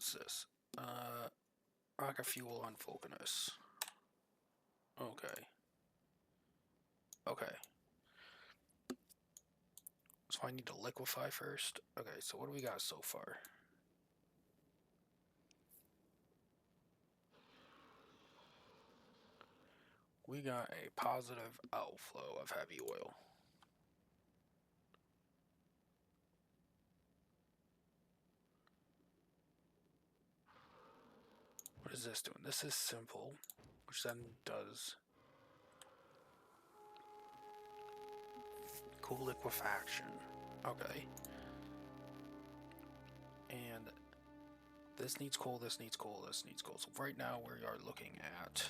what's this? Rocket fuel on Vulcanus. Okay. Okay. So I need to liquefy first. Okay, so what do we got so far? We got a positive outflow of heavy oil. What is this doing? This is simple, which then does cool liquefaction. Okay. And this needs coal, this needs coal, this needs coal. So right now we are looking at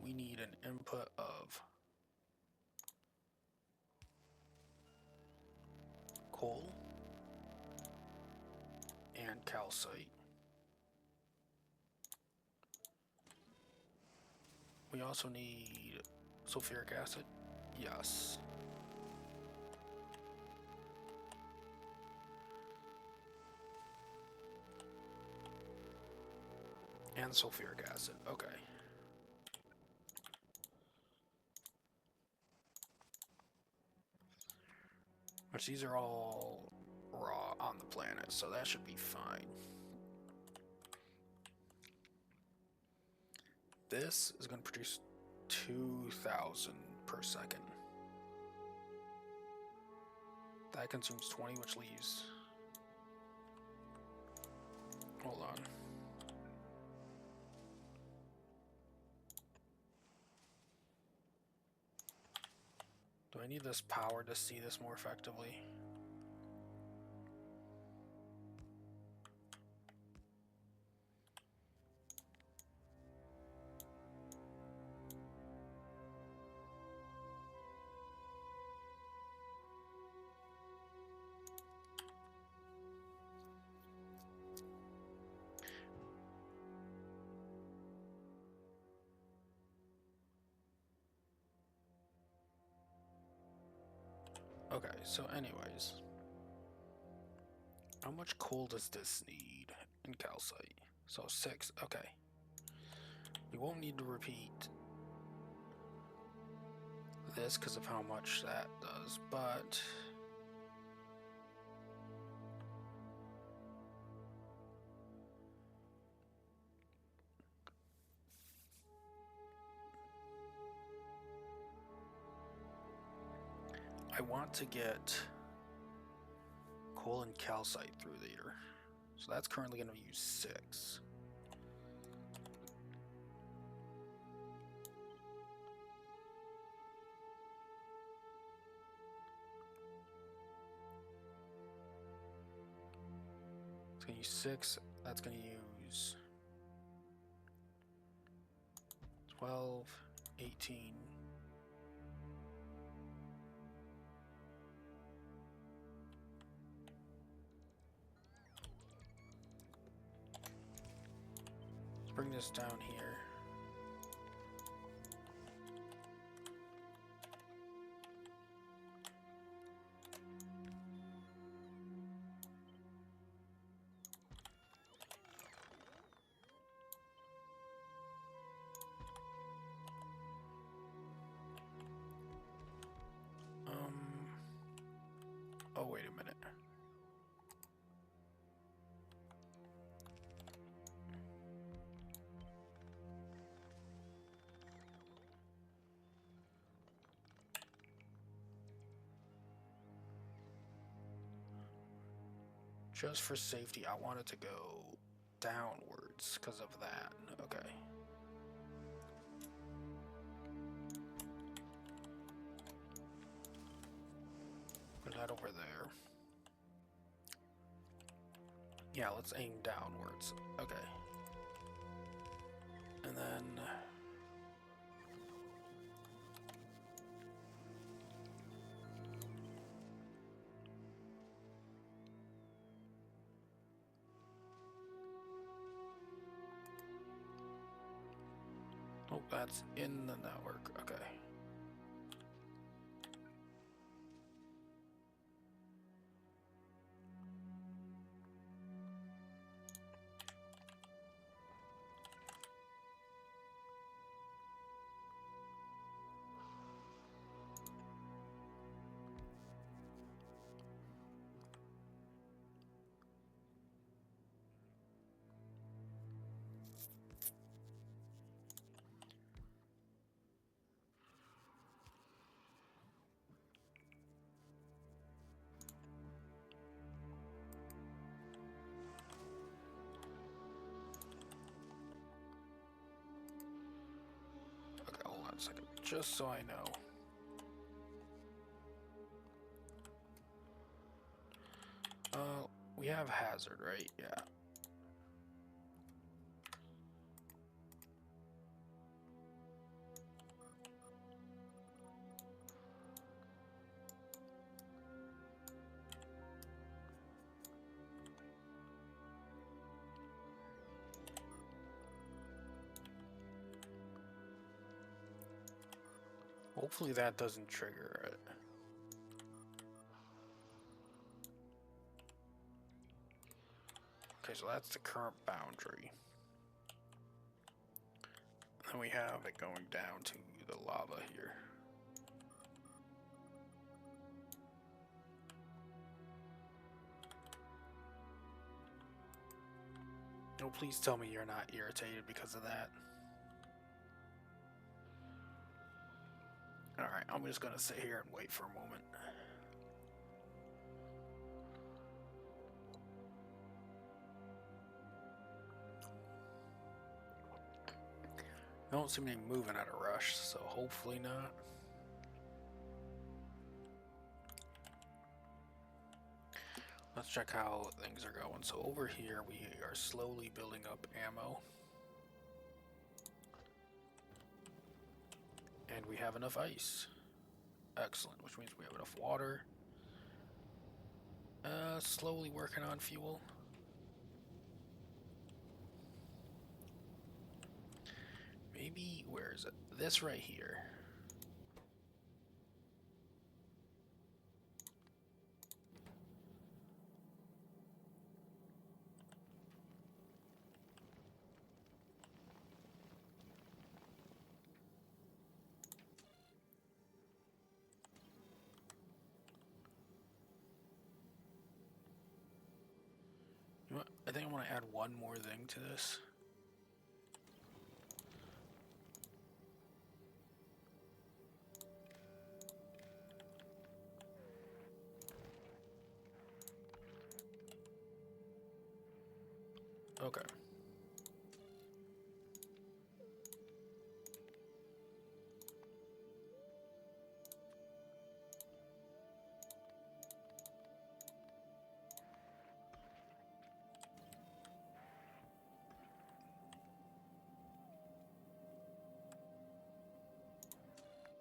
we need an input of coal and calcite. We also need sulfuric acid. Yes. And sulfuric acid. Okay. Which these are all raw on the planet, so that should be fine. This is going to produce 2,000 per second. That consumes 20, which leaves... Hold on. Do I need this power to see this more effectively? Okay, so anyways. How much coal does this need in calcite? So 6, okay. We won't need to repeat this because of how much that does, but... I want to get coal and calcite through there. So that's currently going to use 6. It's going to use 6. That's going to use 12, 18. Let's bring this down here. Oh, wait a minute. Just for safety, I want it to go downwards because of that. Okay. Put that over there. Yeah, let's aim downwards. Okay. And then... Oh, that's in the network. Okay. Okay, hold on a second. Just so I know. We have hazard, right? Yeah. Hopefully that doesn't trigger it. Okay, so that's the current boundary. Then we have it going down to the lava here. Oh, please tell me you're not irritated because of that. Alright, I'm just gonna sit here and wait for a moment. I don't seem to be moving at a rush, so hopefully not. Let's check how things are going. So over here we are slowly building up ammo. And we have enough ice. Excellent, which means we have enough water. Slowly working on fuel. Maybe, where is it? This right here. You know what? I think I want to add one more thing to this. Okay.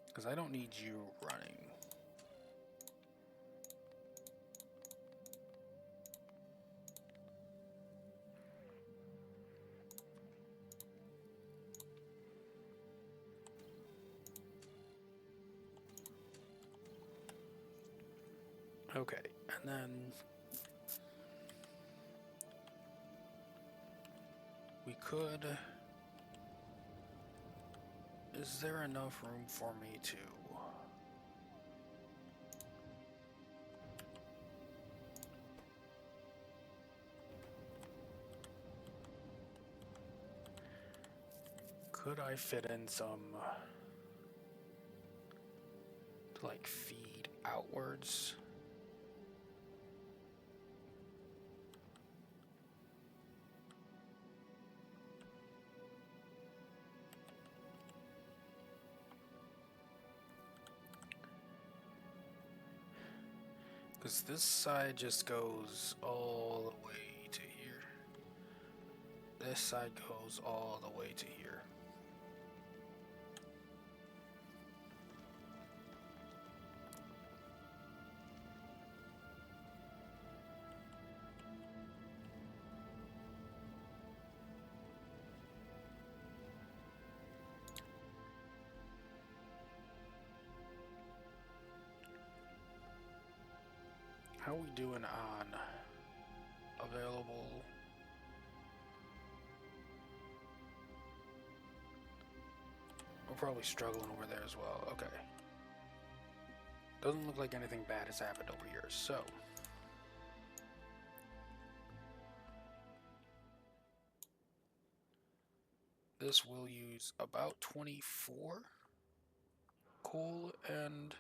Because I don't need you running. Okay, and then we could... Is there enough room for me to... Could I fit in some... to like feed outwards? Because this side just goes all the way to here. This side goes all the way to here. How are we doing on available? We're probably struggling over there as well. Okay. Doesn't look like anything bad has happened over here, so. This will use about 24 coal and.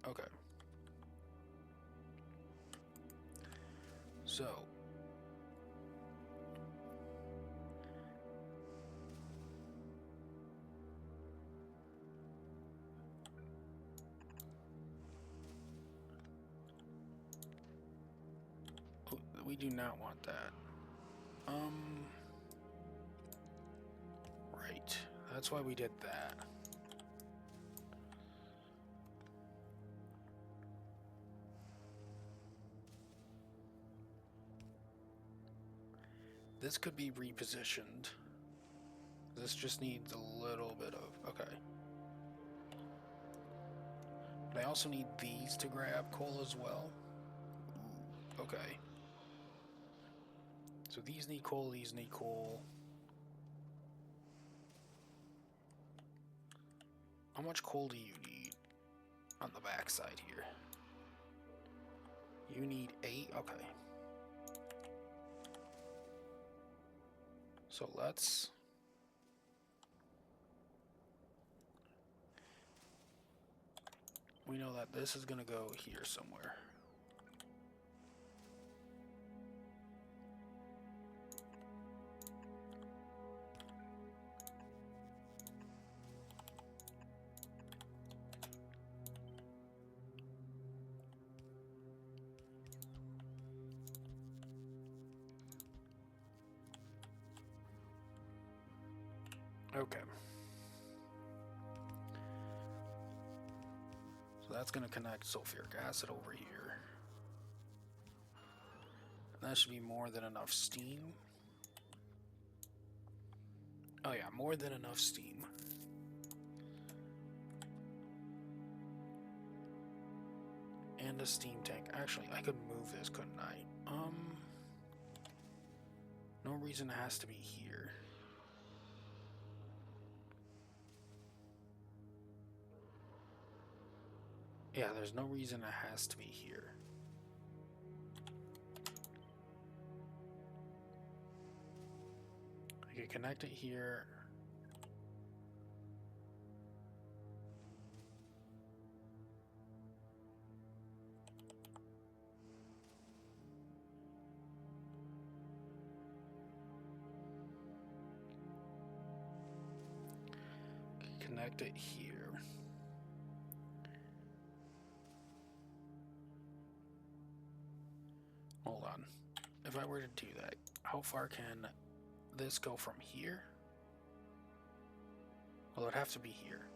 Okay. So. We do not want that. Right. That's why we did that. This could be repositioned. This just needs a little bit of... Okay. But I also need these to grab coal as well. Okay. So these need coal, these need coal. How much coal do you need on the back side here? You need 8? Okay. So let's... We know that this is going to go here somewhere. Okay. So that's going to connect sulfuric acid over here. And that should be more than enough steam. Oh yeah, more than enough steam. And a steam tank. Actually, I could move this, couldn't I? No reason it has to be here. Yeah, there's no reason it has to be here. I can connect it here. Connect it here. Hold on. If I were to do that, how far can this go from here? Well, it would have to be here.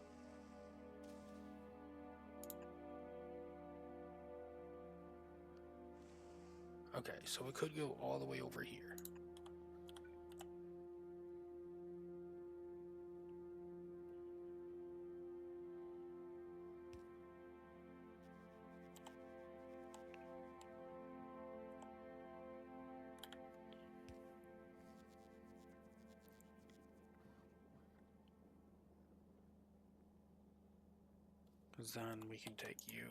Okay, so it could go all the way over here. Because then we can take you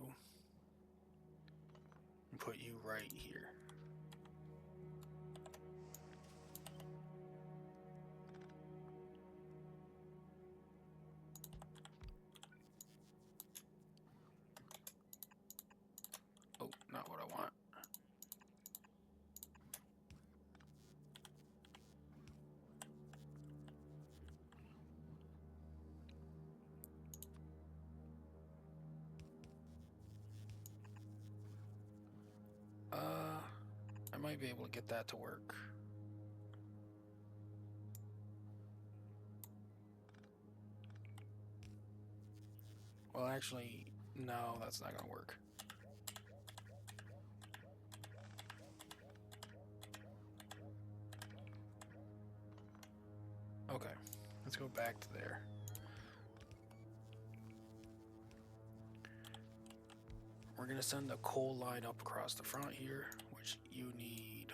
and put you right here. Oh, not what I want. I might be able to get that to work. Well, actually, no, that's not gonna work. Okay, let's go back to there. We're going to send the coal line up across the front here, which you need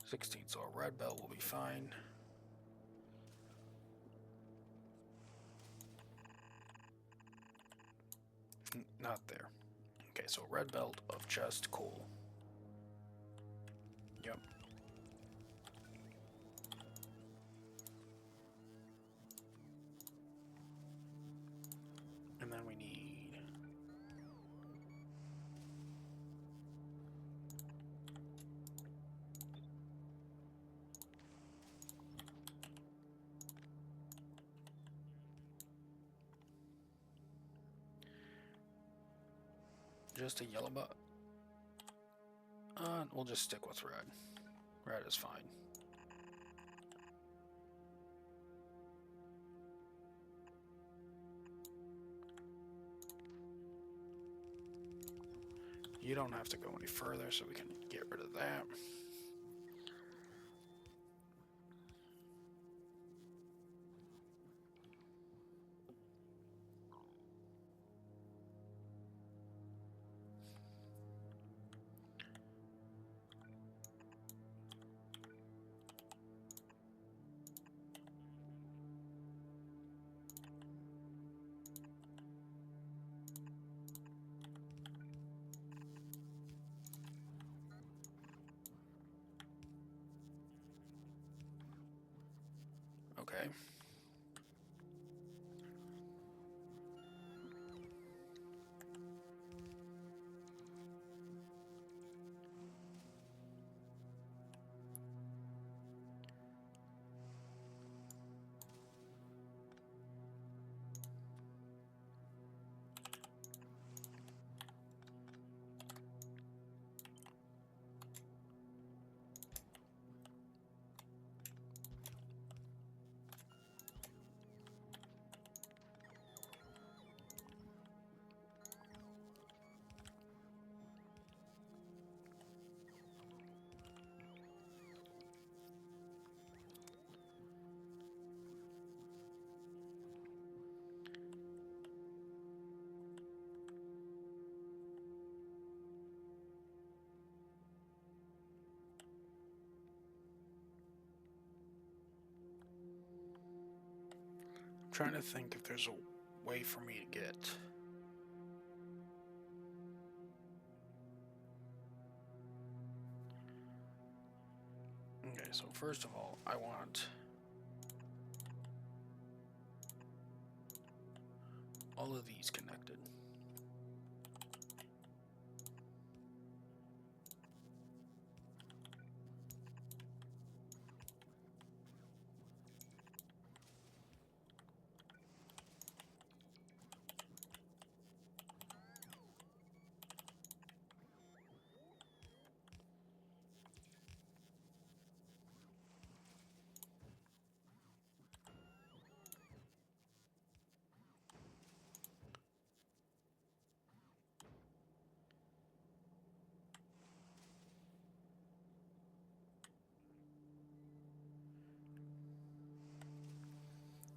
16, so a red belt will be fine. Not there. Okay, so red belt of just coal. Yep. And then we need just a yellow button. We'll just stick with red. Red is fine. You don't have to go any further, so we can get rid of that. Okay. I'm trying to think if there's a way for me to get. Okay, so first of all, I want all of these connected.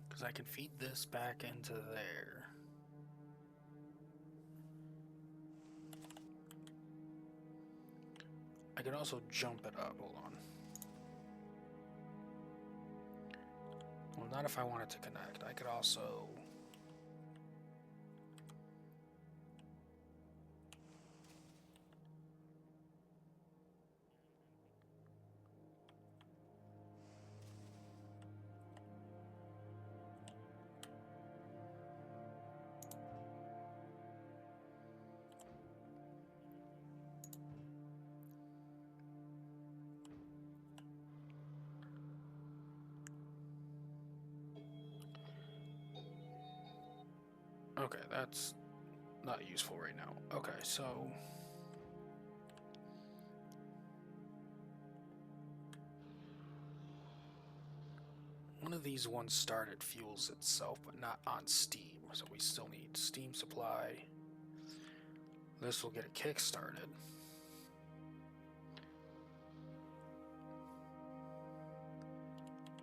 Because I can feed this back into there. I could also jump it up. Hold on. Well, not if I wanted to connect. I could also. Okay, that's not useful right now. Okay, so. One of these ones started fuels itself, but not on steam. So we still need steam supply. This will get a kick started.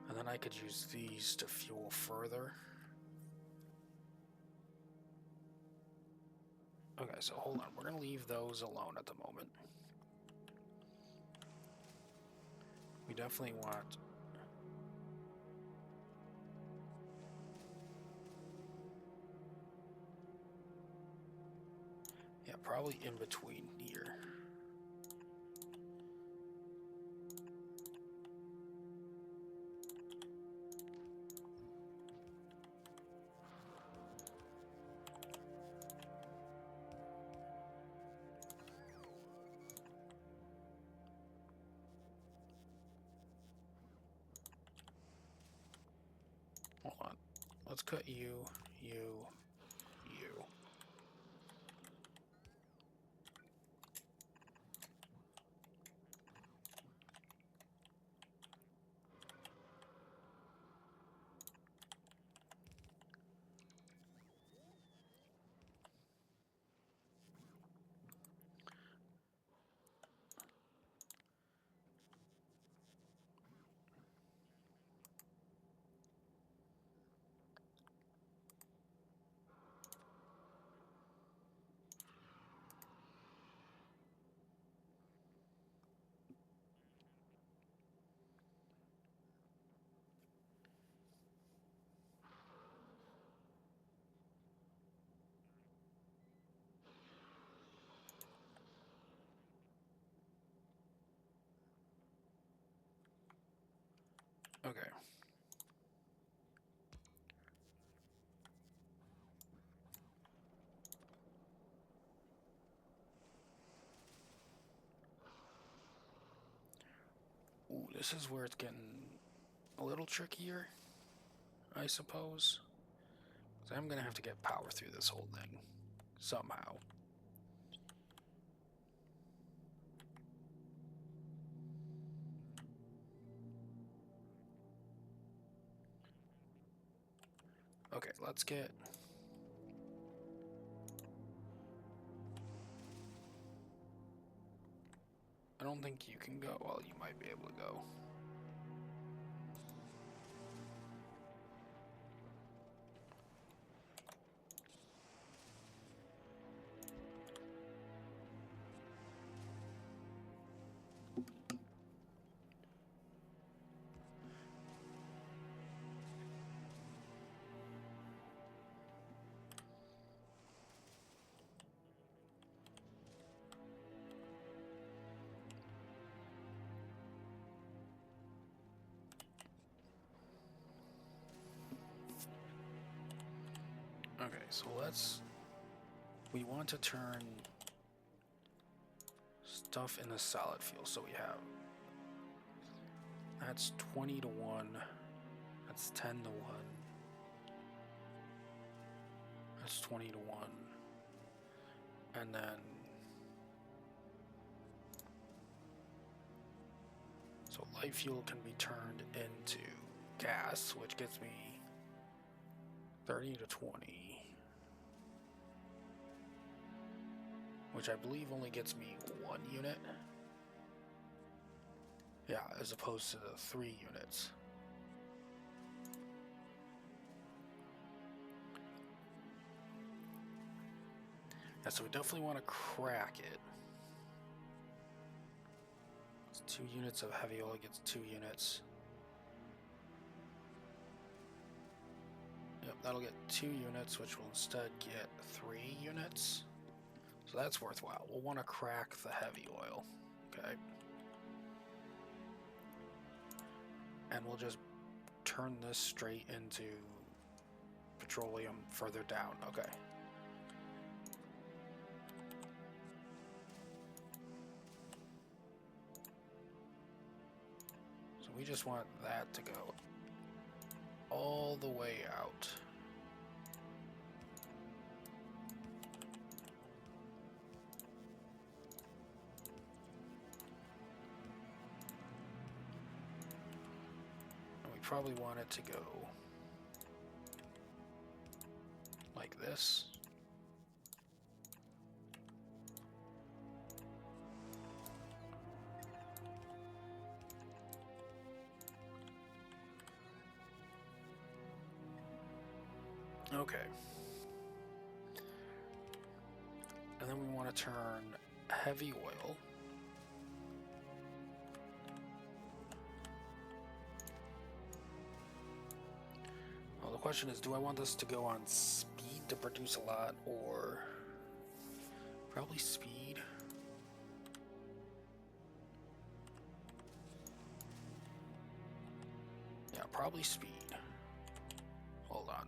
And then I could use these to fuel further. Okay, so hold on. We're going to leave those alone at the moment. We definitely want... Yeah, probably in between here. Hold on. Let's cut you, you, you. Okay. Ooh, this is where it's getting a little trickier, I suppose. So I'm gonna have to get power through this whole thing somehow. Okay, let's get... I don't think you can go. Well, you might be able to go. Okay, so let's... We want to turn stuff in a solid fuel. So we have... That's 20 to 1. That's 10 to 1. That's 20 to 1. And then... So light fuel can be turned into gas, which gets me 30 to 20. Which I believe only gets me 1 unit. Yeah, as opposed to the 3 units. Yeah, so we definitely want to crack it. It's 2 units of heavy oil gets 2 units. Yep, that'll get 2 units, which will instead get 3 units. So that's worthwhile. We'll want to crack the heavy oil. Okay. And we'll just turn this straight into petroleum further down. Okay. So we just want that to go all the way out. Probably want it to go like this. Okay. And then we want to turn heavy oil. Well, the question is, do I want this to go on speed to produce a lot, or probably speed? Yeah, probably speed. Hold on.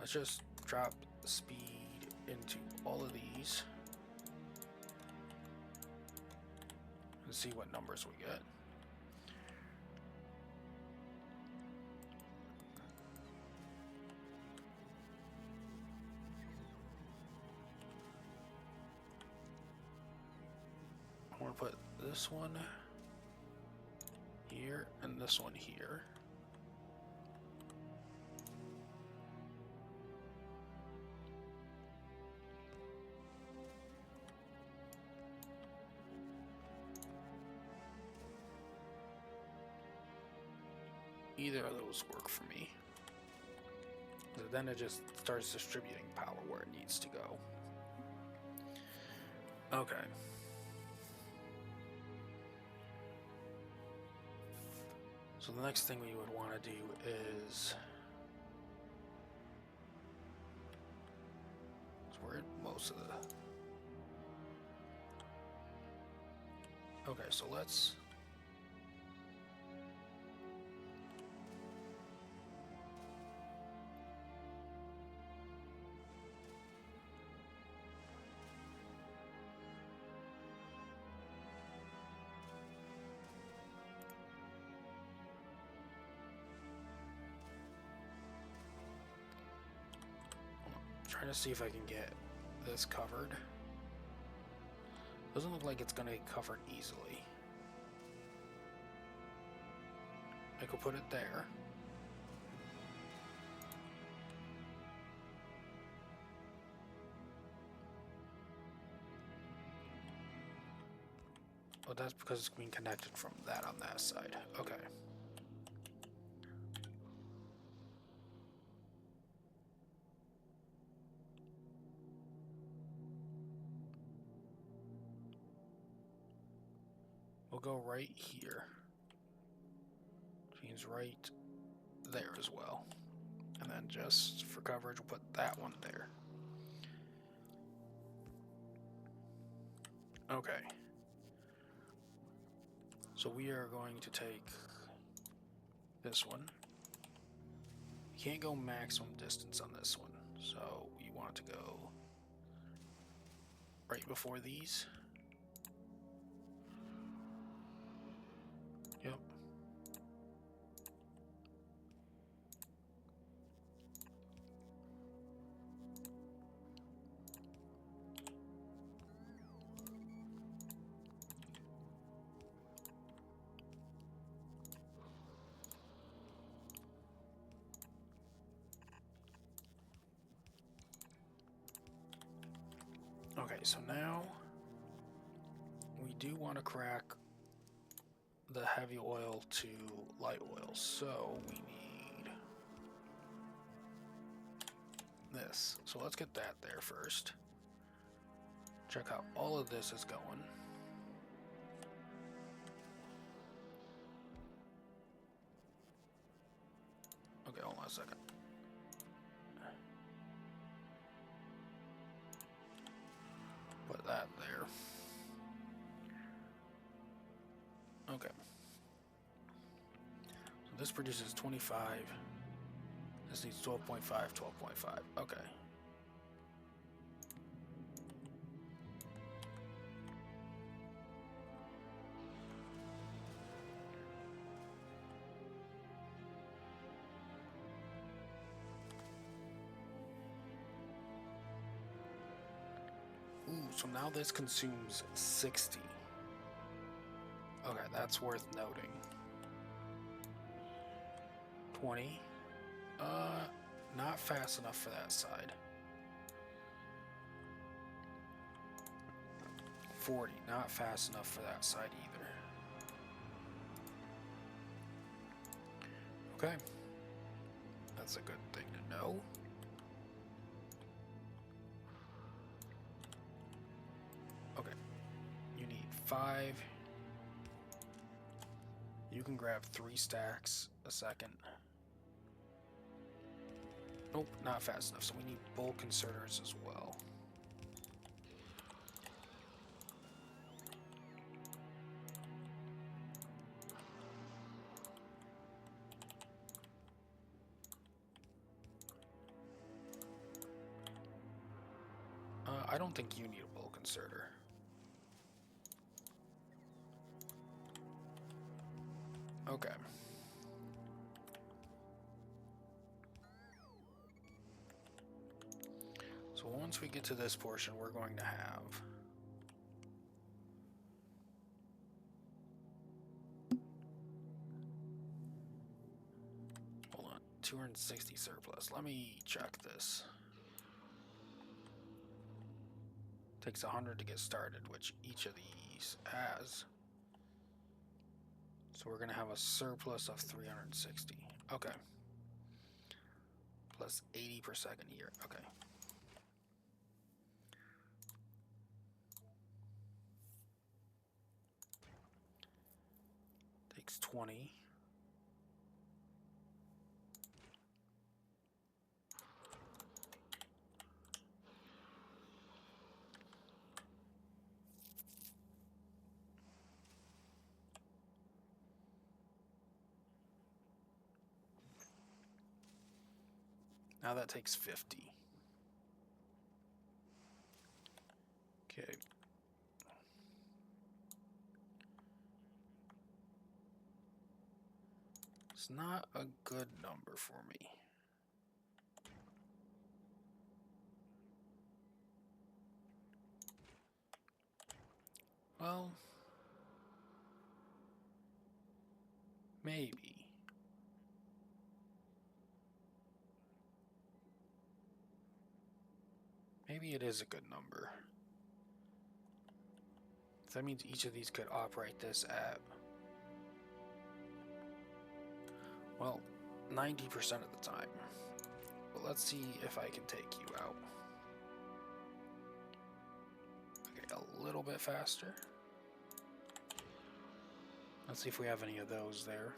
Let's just drop speed into all of these and see what numbers we get. I want to put this one here and this one here. Either of those work for me. So then it just starts distributing power where it needs to go. Okay. So the next thing we would want to do is we're in most of the... Okay, so let's... trying to see if I can get this covered. Doesn't look like it's gonna get covered easily. I could put it there. Oh, that's because it's being connected from that on that side. Okay. We'll go right here. Which means right there as well. And then just for coverage, we'll put that one there. Okay. So we are going to take this one. You can't go maximum distance on this one. So we want to go right before these. Yep. Okay, so now we do want to crack the heavy oil to light oil, so we need this. So let's get that there first. Check how all of this is going. Okay, hold on a second. Put that there. Okay. So this produces 25. This needs 12.5, 12.5. Okay. Ooh, so now this consumes 60. Okay, that's worth noting. 20. Not fast enough for that side. 40. Not fast enough for that side either. Okay. That's a good thing to know. 5. You can grab 3 stacks a second. Nope, not fast enough, so we need bulk inserters as well. I don't think you need a bulk inserter. Okay. So once we get to this portion, we're going to have hold on, 260 surplus. Let me check this. Takes 100 to get started, which each of these has. So we're going to have a surplus of 360. Okay. Plus 80 per second here. Okay. Takes 20. Now that takes 50. Okay. It's not a good number for me. Well, maybe. Maybe it is a good number. That means each of these could operate this at, well, 90% of the time. But let's see if I can take you out. Okay, a little bit faster. Let's see if we have any of those there.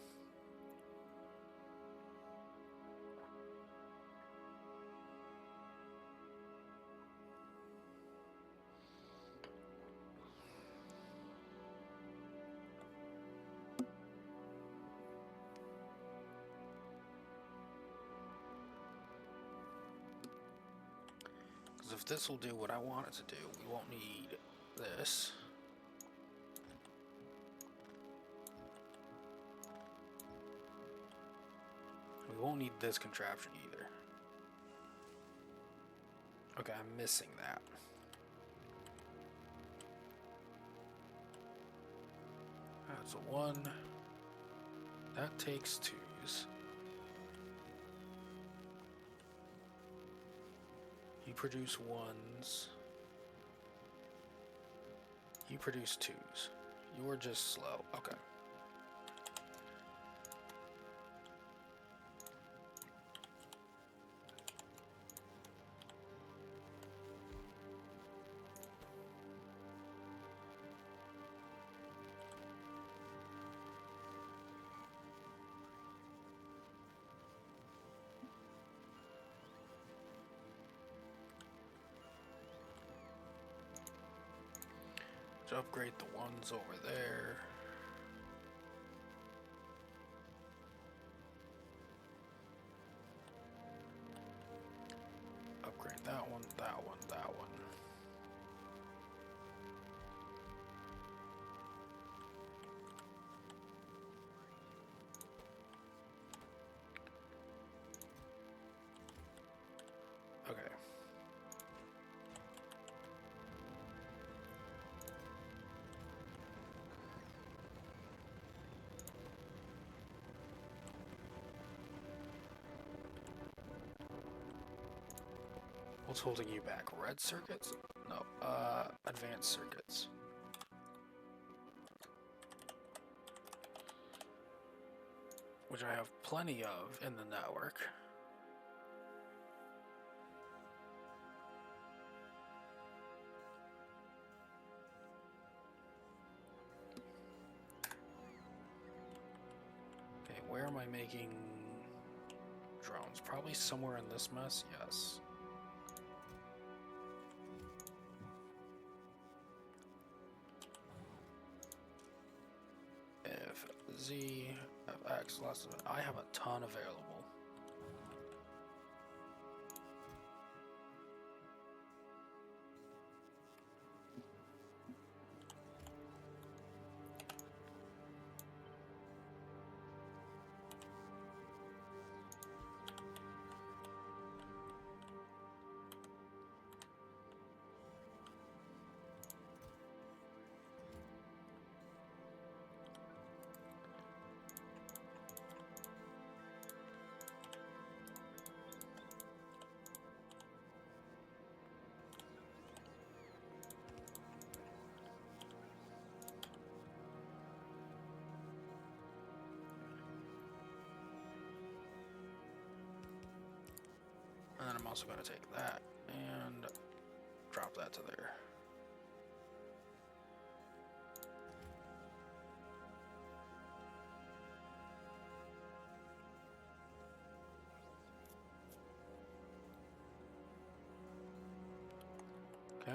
Because if this will do what I want it to do, we won't need this. We won't need this contraption either. Okay, I'm missing that. That's a 1. That takes 2s. You produce 1s. You produce 2s. You're just slow. Okay. To upgrade the 1s over there. Upgrade that one, that one, that one. Okay. What's holding you back? Red circuits? No, advanced circuits. Which I have plenty of in the network. I making drones? Probably somewhere in this mess, yes. If Z, if X less than, I have a ton available. And then I'm also going to take that and drop that to there. Okay.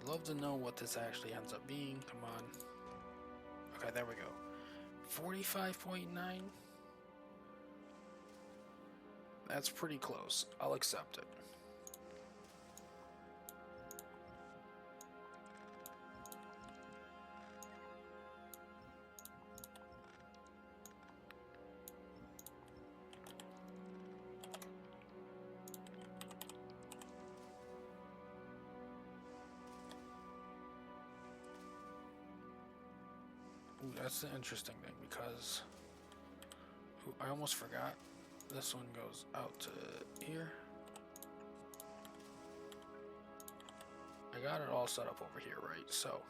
I'd love to know what this actually ends up being. Come on. Okay, there we go. 45.9? That's pretty close. I'll accept it. Ooh, that's the interesting thing because I almost forgot. This one goes out to here. I got it all set up over here, right? So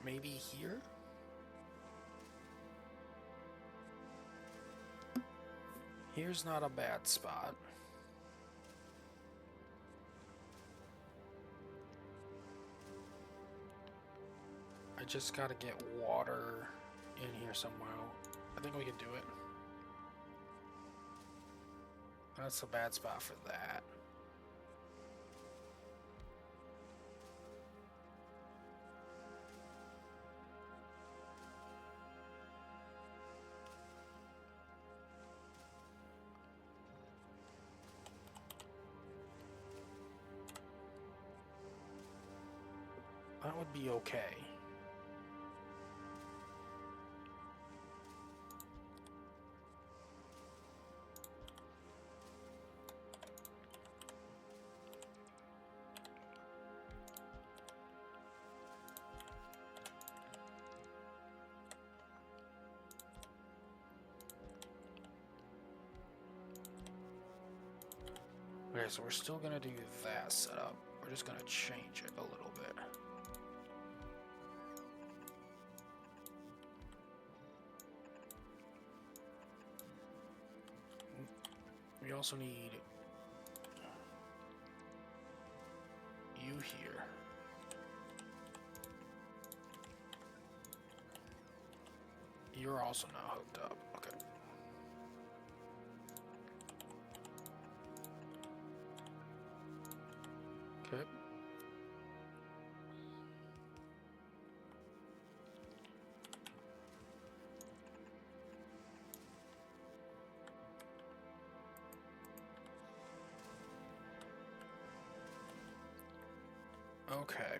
maybe here? Here's not a bad spot. I just gotta get water in here somehow. I think we can do it. That's a bad spot for that. That would be okay. Okay, so we're still gonna do that setup. We're just gonna change it a little bit. We also need you here. You're also not hooked up. Okay. Okay. Okay.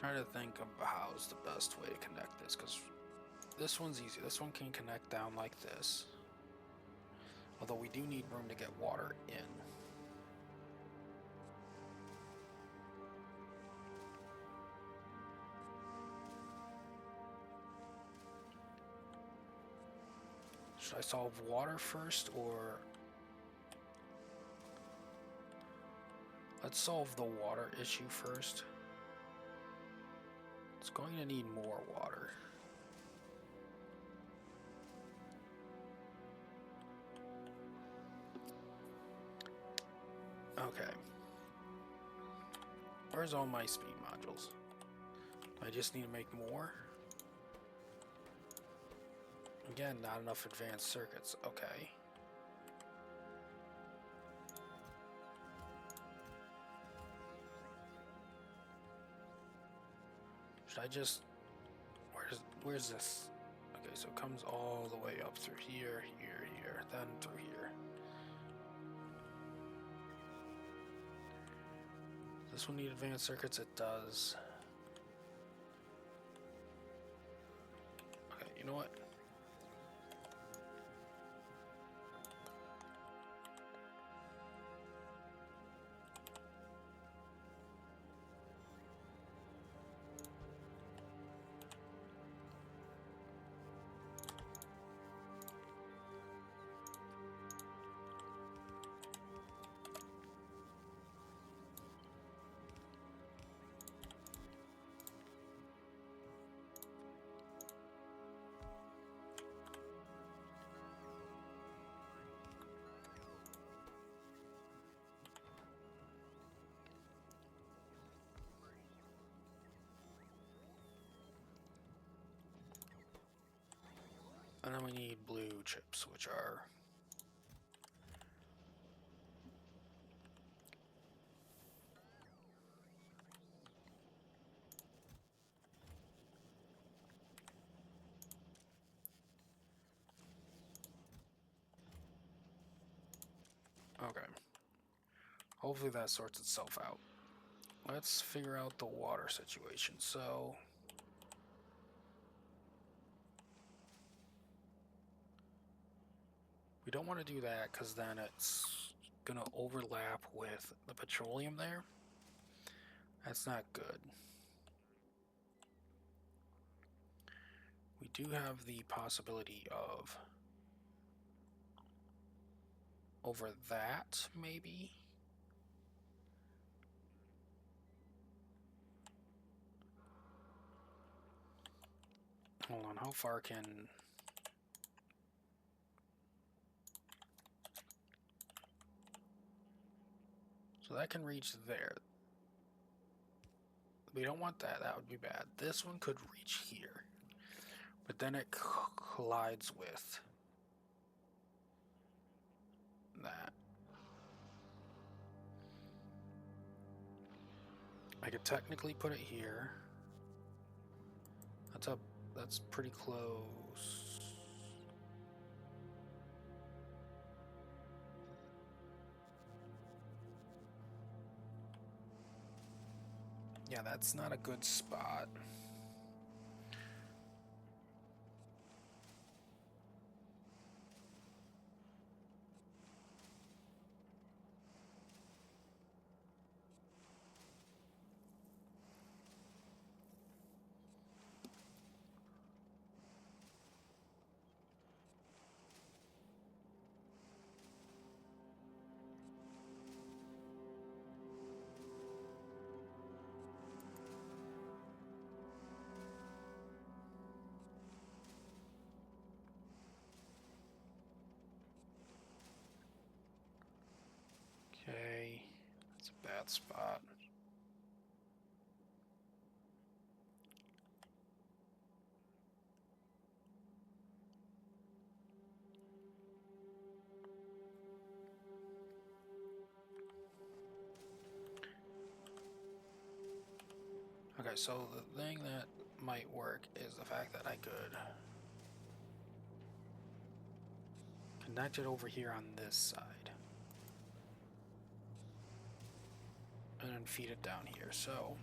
Trying to think of how's the best way to connect this, because this one's easy. This one can connect down like this. Although we do need room to get water in. Should I solve water first, or... Let's solve the water issue first. It's going to need more water. Okay. Where's all my speed modules? I just need to make more. Again, not enough advanced circuits. Okay. Should I just... Where's this? Okay, so it comes all the way up through here, here, then through here. Does this one need advanced circuits? It does. Okay, you know what? And then we need blue chips, which are... Okay. Hopefully that sorts itself out. Let's figure out the water situation. So... we don't want to do that because then it's going to overlap with the petroleum there. That's not good. We do have the possibility of over that, maybe. Hold on, how far can... So that can reach there. We don't want that. That would be bad. This one could reach here. But then it collides with that. I could technically put it here. That's up. That's pretty close. Yeah, that's not a good spot. Okay, that's a bad spot. Okay, so the thing that might work is the fact that I could connect it over here on this side. And then feed it down here. So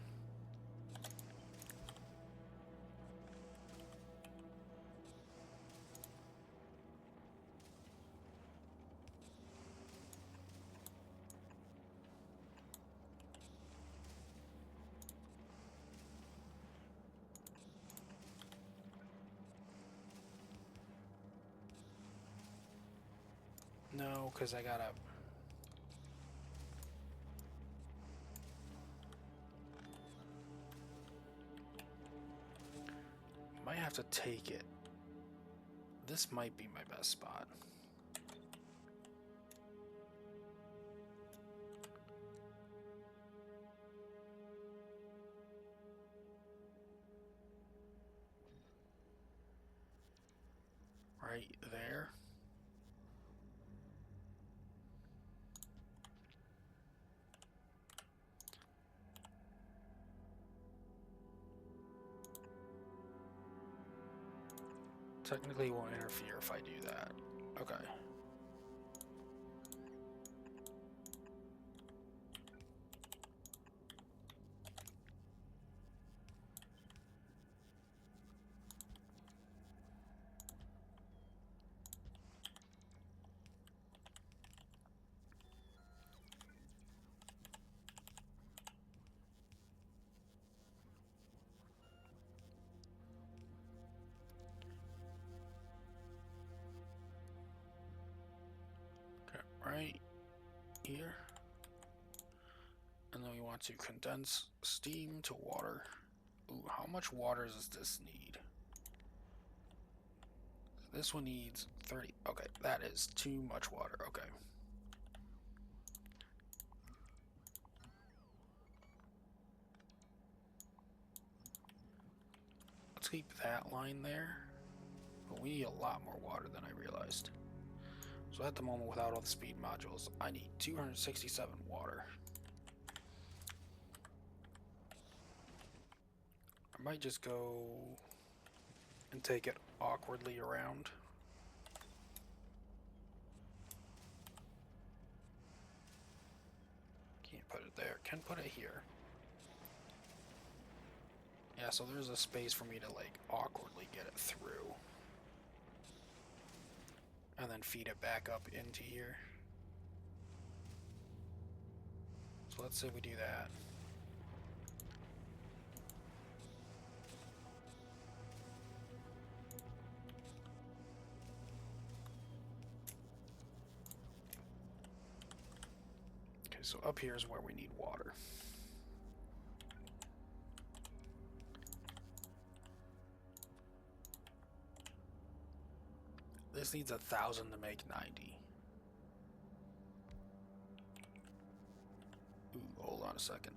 No, because I gotta... Might have to take it. This might be my best spot. Right there. Technically it won't interfere if I do that. Okay. Right here. And then we want to condense steam to water. Ooh, how much water does this need? This one needs 30. Okay, that is too much water. Okay. Let's keep that line there. But we need a lot more water than I realized. So at the moment, without all the speed modules, I need 267 water. I might just go and take it awkwardly around. Can't put it there. Can put it here. Yeah, so there's a space for me to like awkwardly get it through. And then feed it back up into here. So let's say we do that. Okay, so up here is where we need water. This needs 1,000 to make 90. Ooh, hold on a second.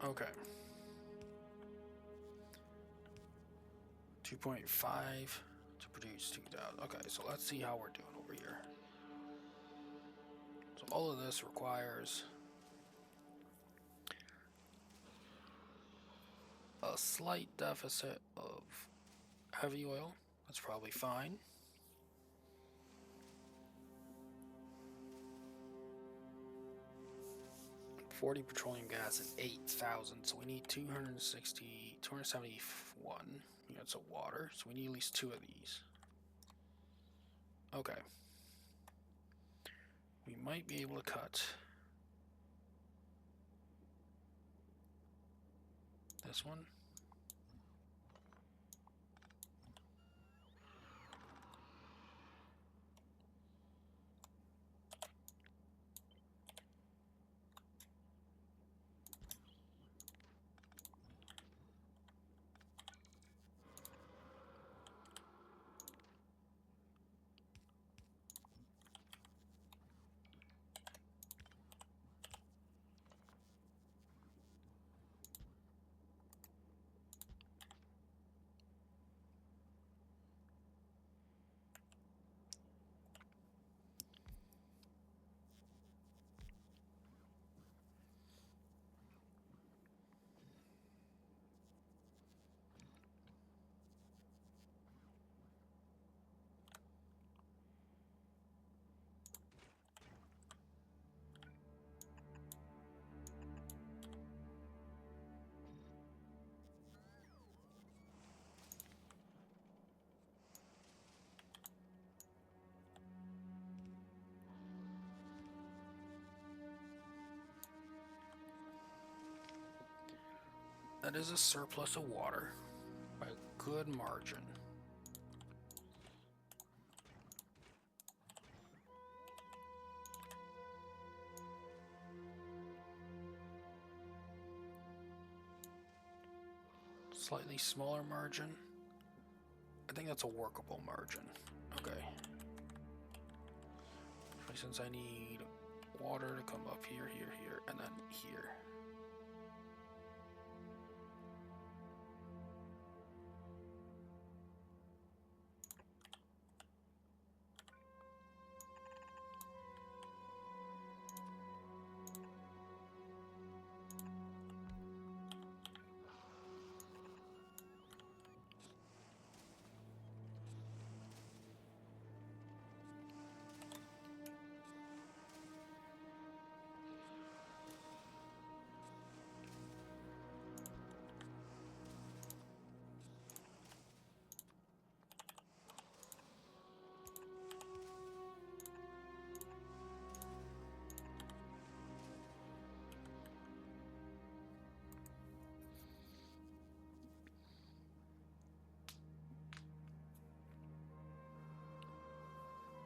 Okay. 2.5 to produce 2,000. Okay, so let's see how we're doing over here. So all of this requires a slight deficit of heavy oil. That's probably fine. $40 petroleum gas and 8,000, so we need 271 units of water, so we need at least 2 of these. Okay. We might be able to cut this one. That is a surplus of water by a good margin. Slightly smaller margin. I think that's a workable margin. Okay. Since I need water to come up here, here, here, and then here.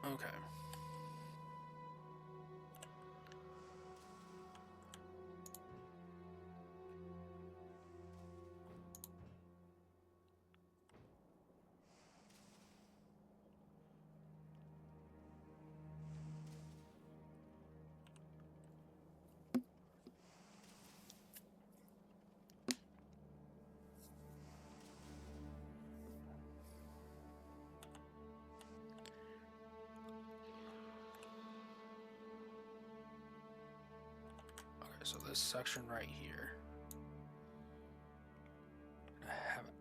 Okay. So this section right here,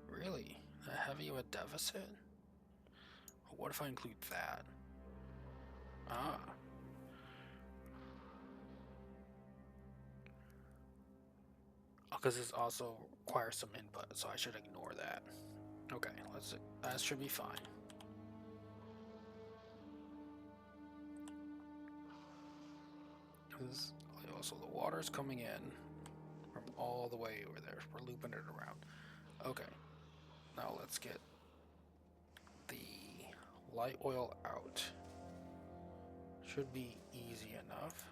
really a heavy of a deficit? What if I include that? Ah. Because this also requires some input, so I should ignore that. Okay, that should be fine. Also, the water's coming in from all the way over there. We're looping it around. Okay, now let's get the light oil out. Should be easy enough.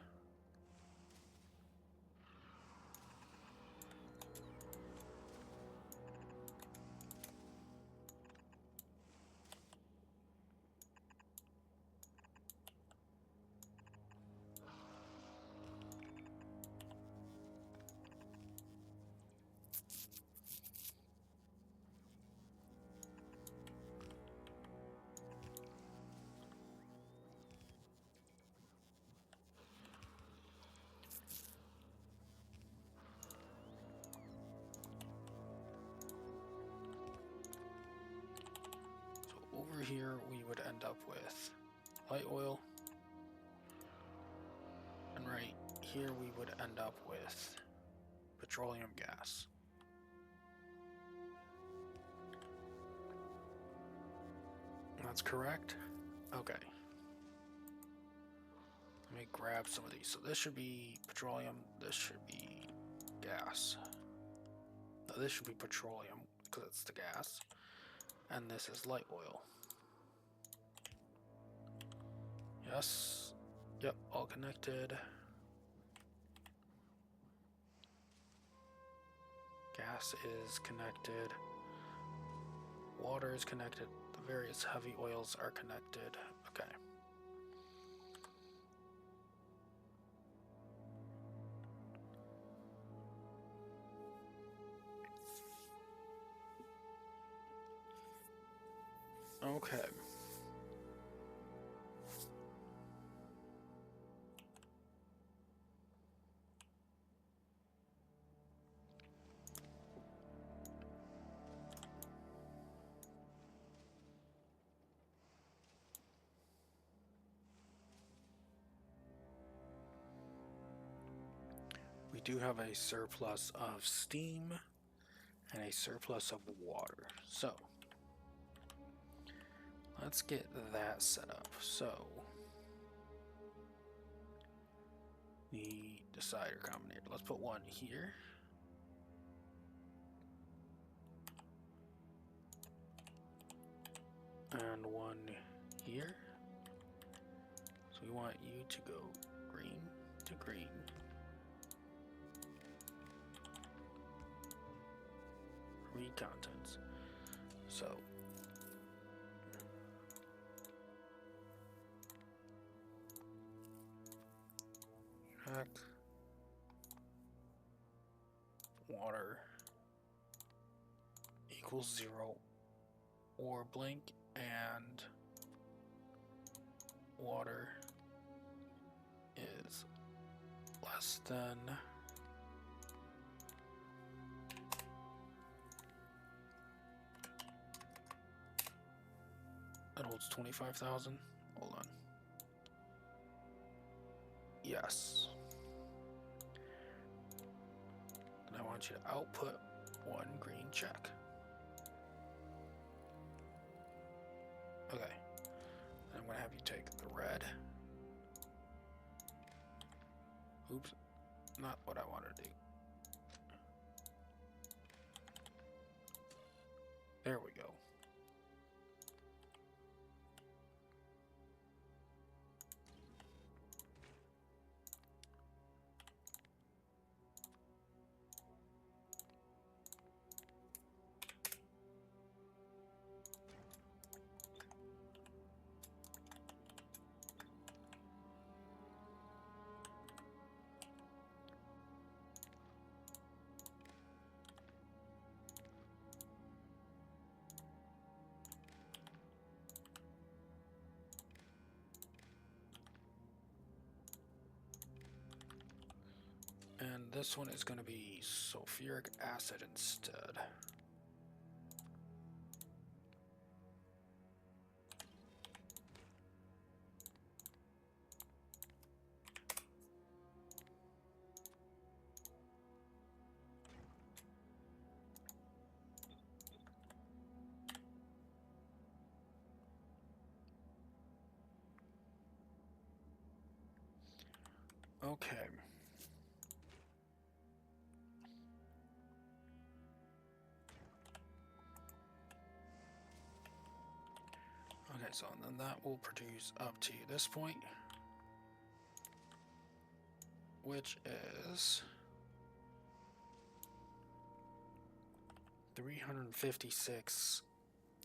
end up with light oil. And right here we would end up with petroleum gas. That's correct. Okay. Let me grab some of these. So this should be petroleum. This should be gas. No, this should be petroleum because it's the gas. And this is light oil. Yes. Yep, all connected. Gas is connected. Water is connected. The various heavy oils are connected. Okay. Okay. We do have a surplus of steam and a surplus of water. So let's get that set up. So the decider combinator, let's put one here. And one here. So we want you to go green to green. Read contents. So check water equals 0 or blank, and water is less than that holds 25,000. Hold on. Yes. And I want you to output one green check. Okay. I'm going to have you take the red. Oops. Not what I wanted to do. There we go. And this one is going to be sulfuric acid instead. Okay. Okay, so then that will produce up to this point, which is 356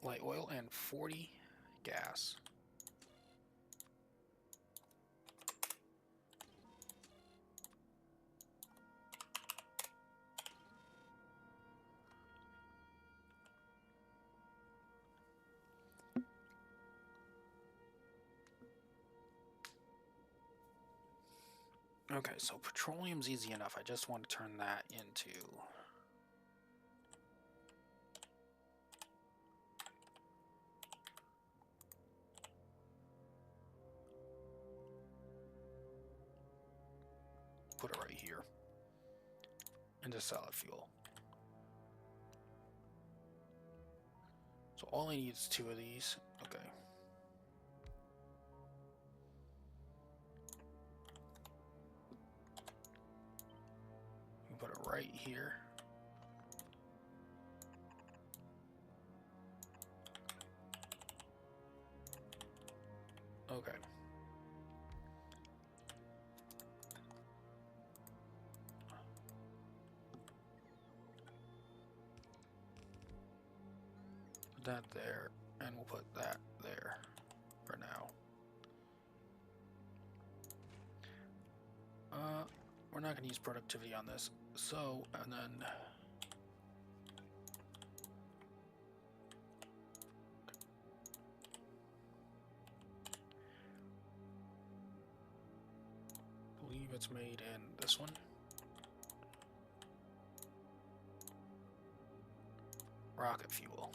light oil and 40 gas. Okay, so petroleum's easy enough. I just want to turn that into into solid fuel. So all I need is 2 of these. Okay. You can put it right here. Okay. Put that there, and we'll put that there for now. We're not going to use productivity on this. So, and then I believe it's made in this one. Rocket fuel.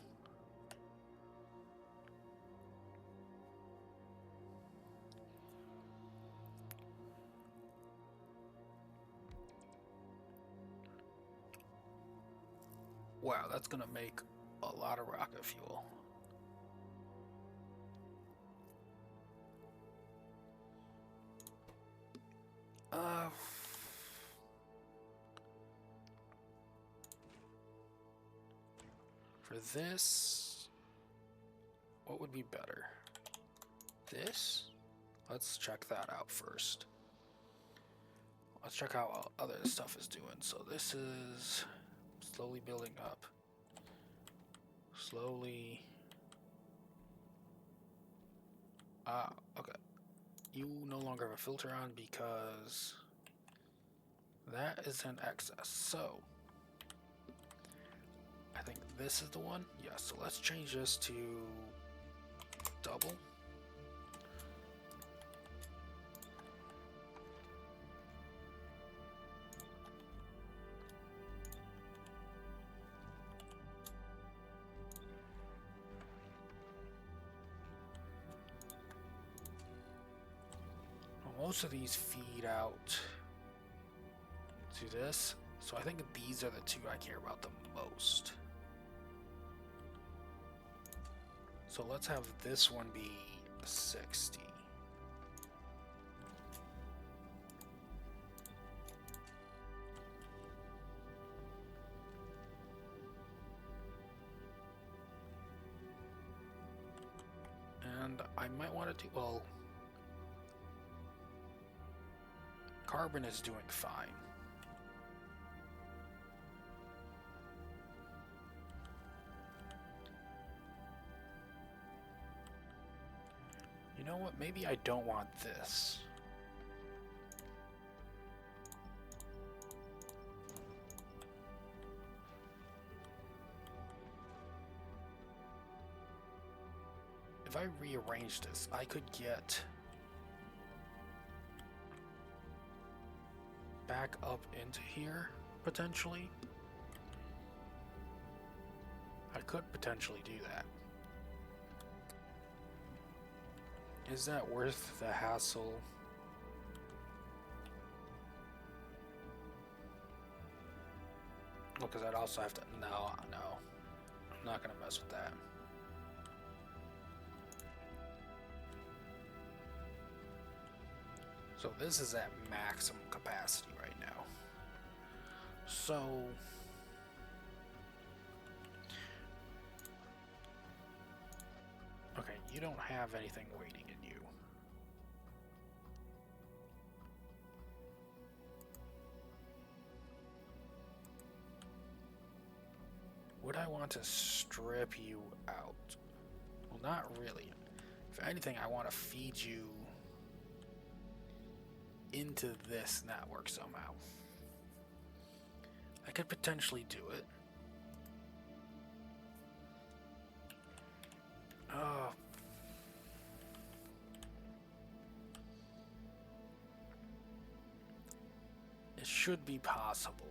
Wow, that's gonna make a lot of rocket fuel. For this, what would be better? This? Let's check that out first. Let's check how other stuff is doing. So this is slowly building up. Slowly. Okay. You no longer have a filter on because that is in excess. So I think this is the one. Yeah, so let's change this to double. Most of these feed out to this, so I think these are the 2 I care about the most. So let's have this one be 60. And I might want to do, well, carbon is doing fine. You know what? Maybe I don't want this. If I rearrange this, I could get back up into here, potentially. I could potentially do that. Is that worth the hassle? Well, because I'd also have to... No. I'm not going to mess with that. So this is at maximum capacity right now. So... Okay, you don't have anything waiting in you. Would I want to strip you out? Well, not really. If anything, I want to feed you into this network somehow. I could potentially do it. It should be possible.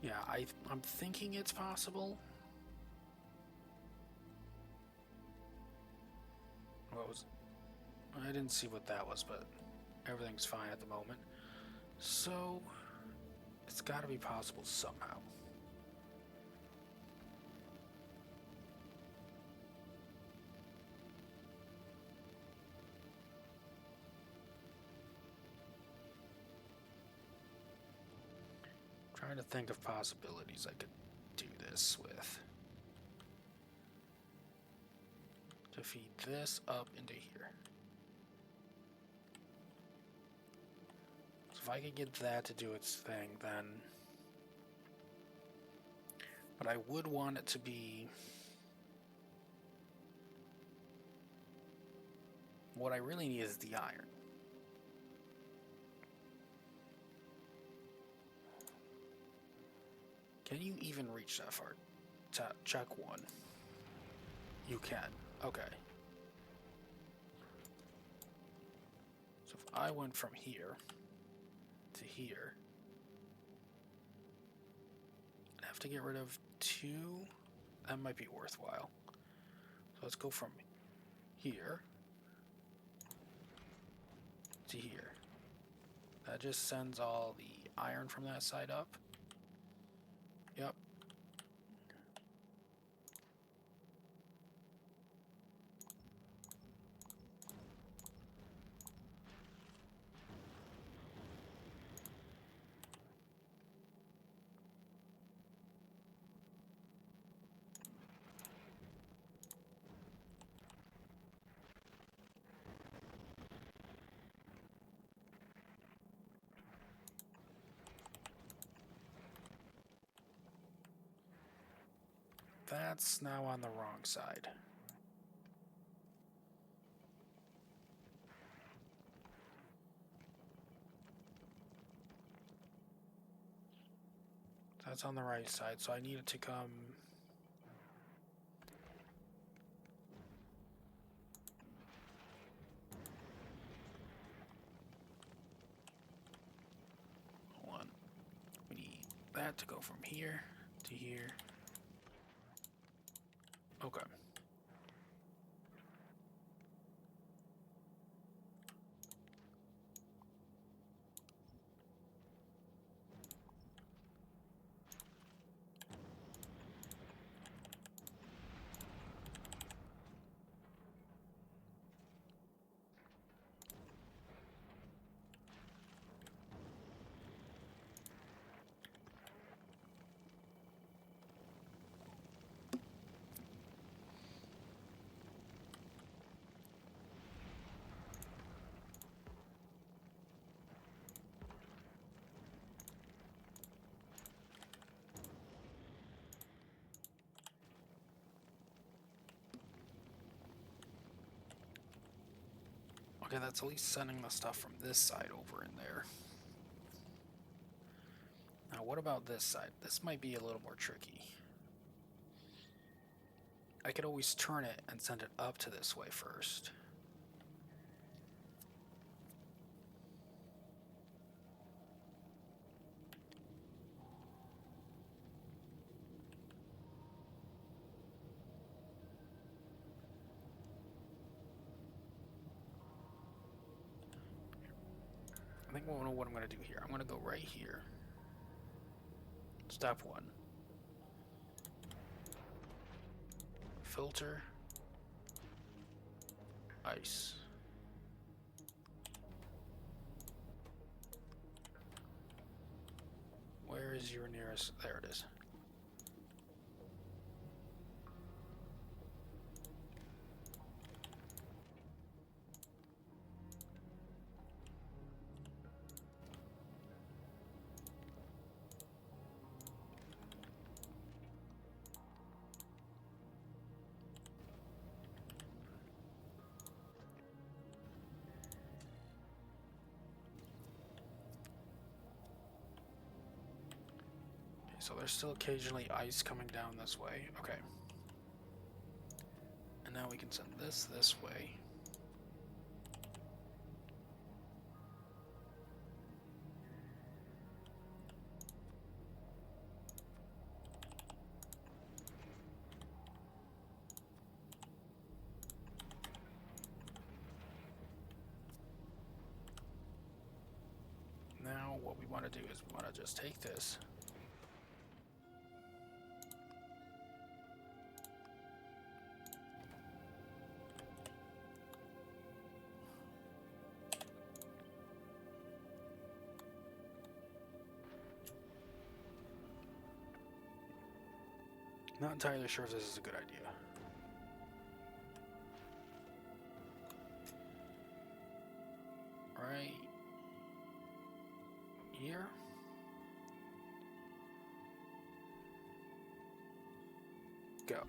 Yeah, I'm thinking it's possible. What was... I didn't see what that was, but everything's fine at the moment. So, it's got to be possible somehow. Trying to think of possibilities I could do this with. To feed this up into here. So if I could get that to do its thing, then... But I would want it to be... What I really need is the iron. Can you even reach that far? Check one. You can. Okay. So if I went from here to here, I'd have to get rid of 2. That might be worthwhile. So let's go from here to here. That just sends all the iron from that side up. Yep. That's now on the wrong side. That's on the right side, so I need it to come... Hold on. We need that to go from here to here. Okay. Okay, that's at least sending the stuff from this side over in there. Now, what about this side? This might be a little more tricky. I could always turn it and send it up to this way first. I think we'll know what I'm going to do here. I'm going to go right here. Step 1. Filter. Ice. Where is your nearest? There it is. So there's still occasionally ice coming down this way. Okay. And now we can send this way. want to do is we want to just take this. Not entirely sure if this is a good idea. Right here. Go.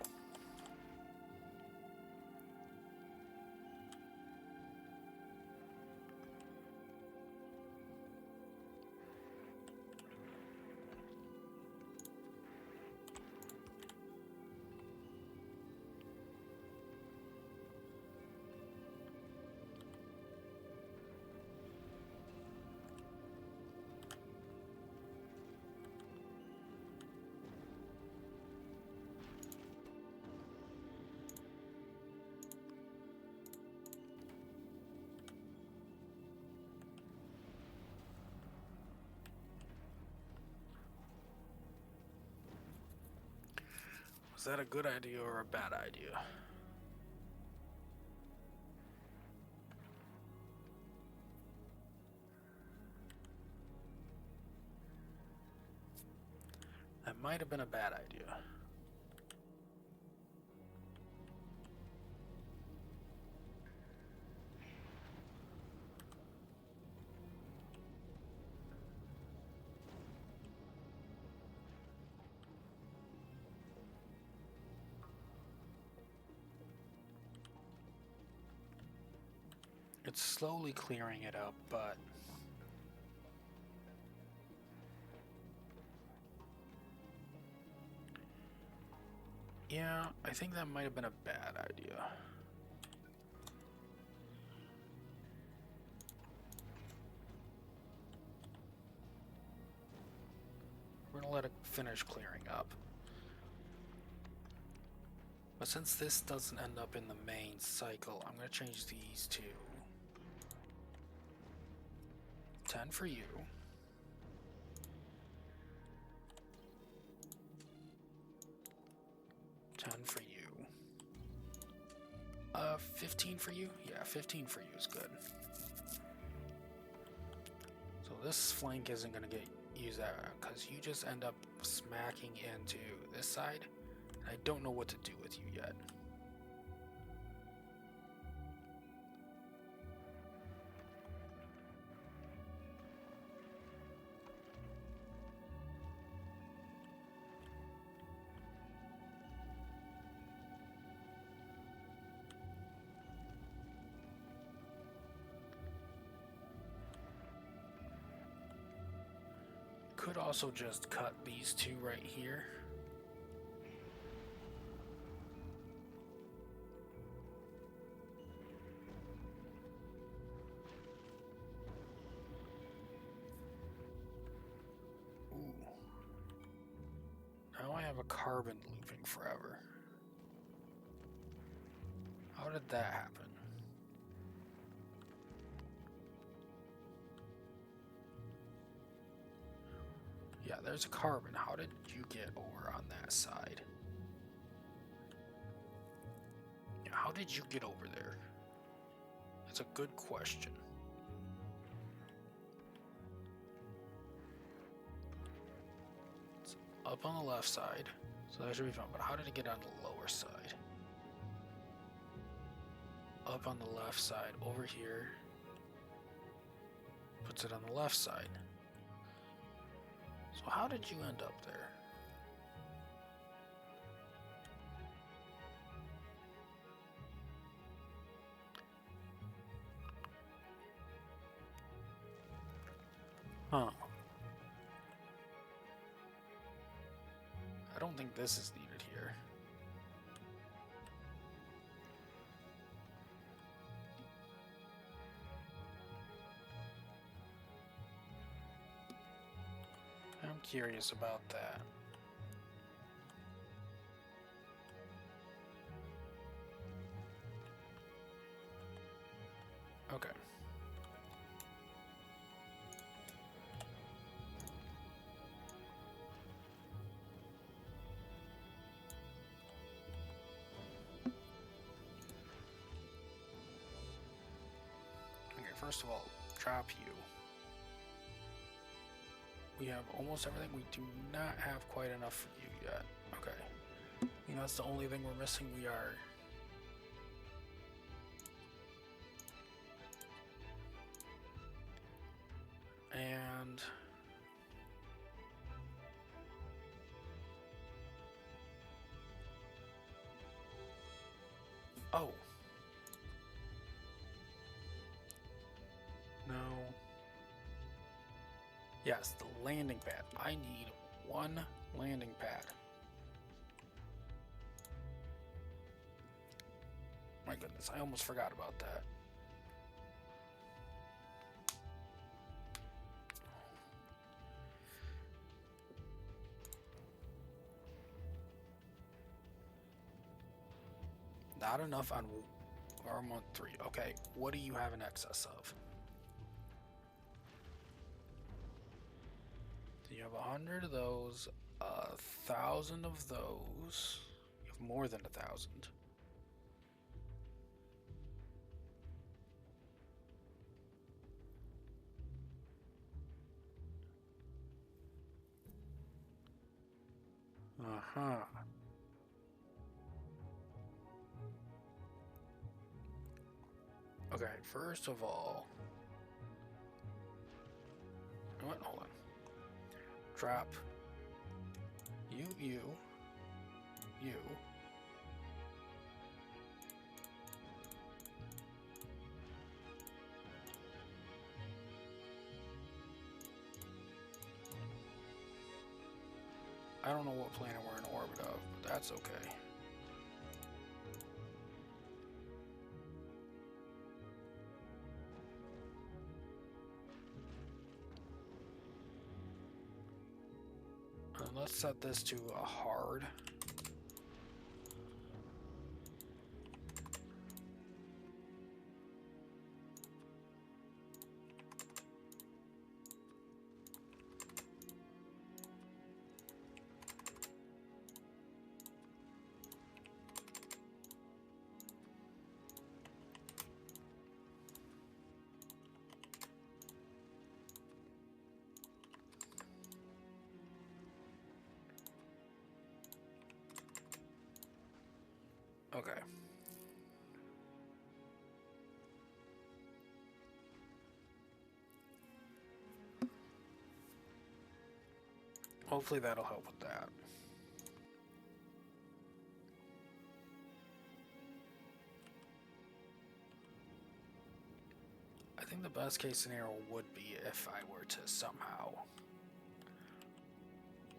Was that a good idea or a bad idea? That might have been a bad idea. It's slowly clearing it up, but yeah, I think that might have been a bad idea. We're gonna let it finish clearing up. But since this doesn't end up in the main cycle, I'm gonna change these to 10 for you. 10 for you. 15 for you? Yeah, 15 for you is good. So this flank isn't gonna get used out because you just end up smacking into this side. I don't know what to do with you yet. Could also just cut these two right here. Ooh. Now I have a carbon looping forever. How did that happen? Yeah, there's a carbon. How did you get over on that side? Yeah, how did you get over there? That's a good question. It's up on the left side, so that should be fine. But how did it get on the lower side? Up on the left side, over here. Puts it on the left side. So how did you end up there? Huh. I don't think this is needed here. I'm curious about that. Okay. first of all, drop you. We have almost everything. We do not have quite enough for you yet. Okay. You know, that's the only thing we're missing. We are... And... Oh. No. Yes, the landing pad. I need one landing pad. My goodness, I almost forgot about that. Not enough on Month 3. Okay, what do you have in excess of? So you have 100 of those, 1,000 of those. You have more than 1,000. Uh-huh. Okay, first of all... What? Hold on. Drop. You. I don't know what planet we're in orbit of, but that's okay. Let's set this to a hard. Okay. Hopefully that'll help with that. I think the best case scenario would be if I were to somehow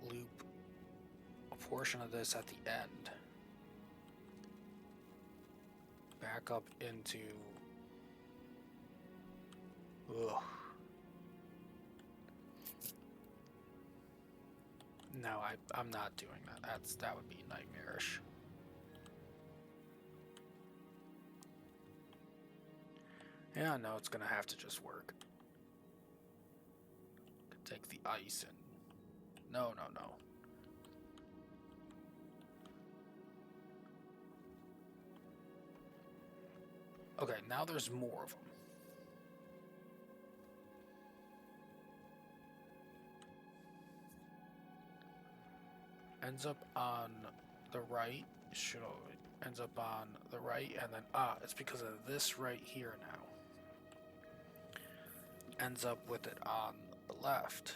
loop a portion of this at the end back up into... Ugh. No, I'm not doing that. That would be nightmarish. Yeah, no, it's gonna have to just work. Take the ice and... No. Okay, now there's more of them. Ends up on the right. Ends up on the right, and then it's because of this right here now. Ends up with it on the left.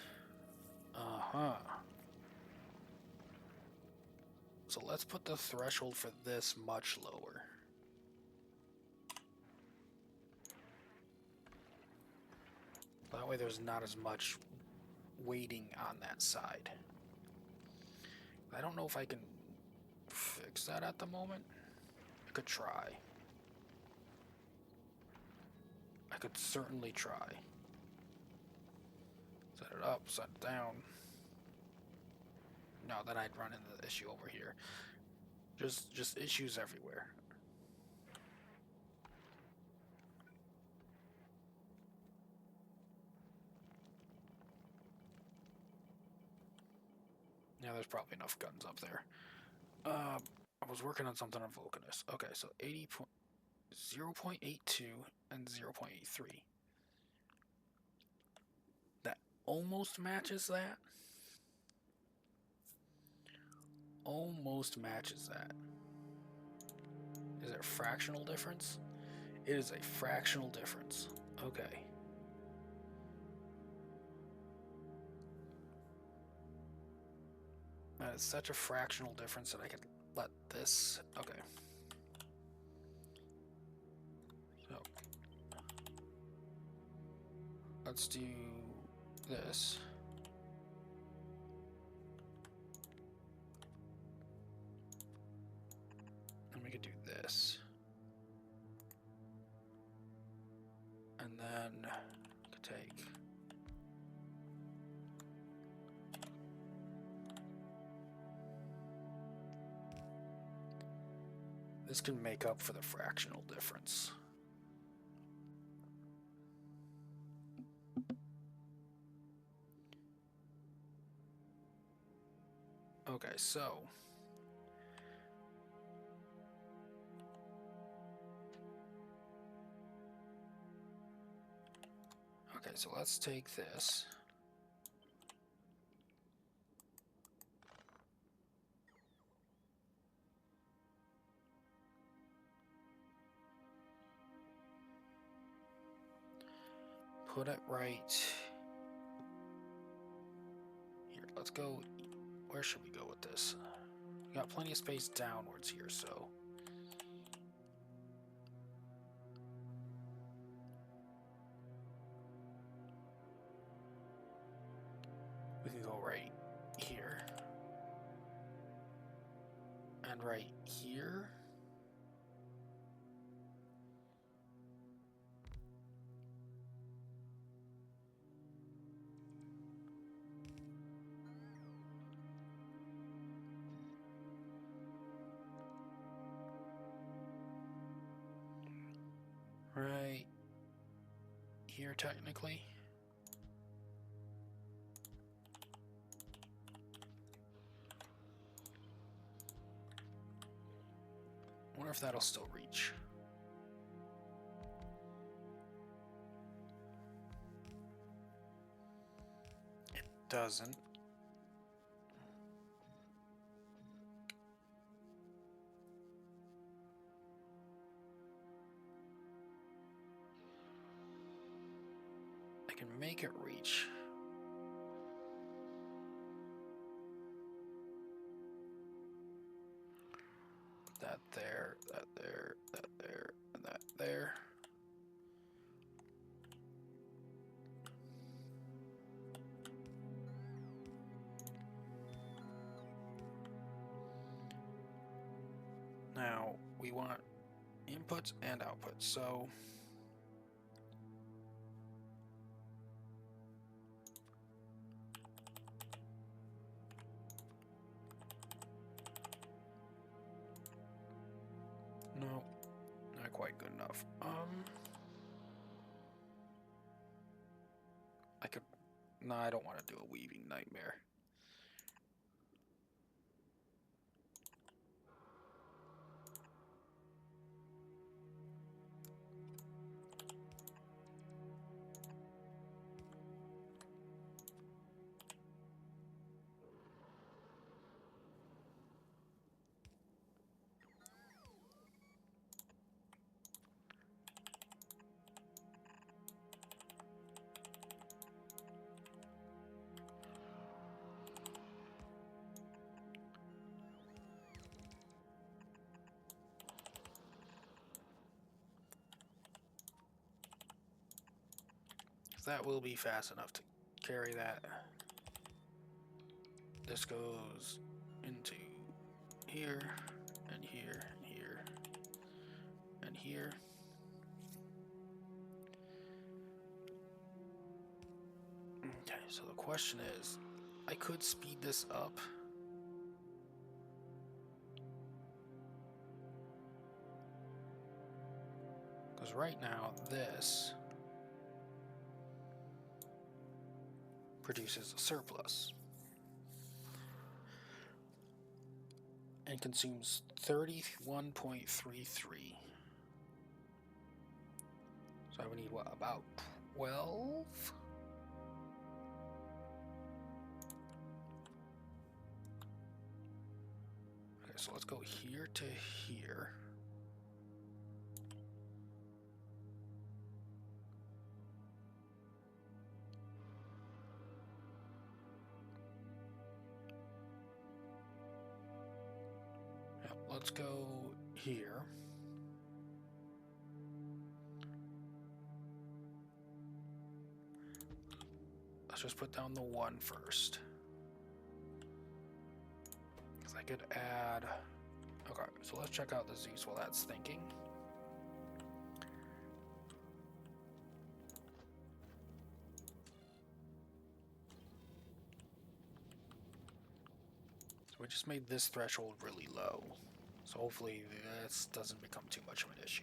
So let's put the threshold for this much lower. That way there's not as much weighting on that side. I don't know if I can fix that at the moment. I could try. I could certainly try. Set it up, set it down. No, then I'd run into the issue over here. Just issues everywhere. Yeah, there's probably enough guns up there. I was working on something on Vulcanus. Okay, so 0.82 and 0.83. almost matches that. Almost matches that. Is it a fractional difference? It is a fractional difference. Okay. That is such a fractional difference that I could let this... Okay. So, let's do this. And we could do this. And then we could take... This can make up for the fractional difference. Okay, so... Okay, so let's take this. Put it right here. Let's go. Where should we go with this? We got plenty of space downwards here, so. We can go right here. And right here. Right here, technically. I wonder if that'll still reach. It doesn't. I can make it reach. That there, that there, that there, and that there. Now we want inputs and outputs, so no, not quite good enough. I could, no, I don't want to do a weaving nightmare. That will be fast enough to carry that. This goes into here, and here, and here, and here. Okay, so the question is, I could speed this up. Because right now, this produces a surplus and consumes 31.33. So I would need what, about 12? Okay, so let's go here to here. Yep, let's go here. Let's just put down the 1 first. Because I could add... Okay, so let's check out the Zeus while that's thinking. So we just made this threshold really low. So hopefully this doesn't become too much of an issue.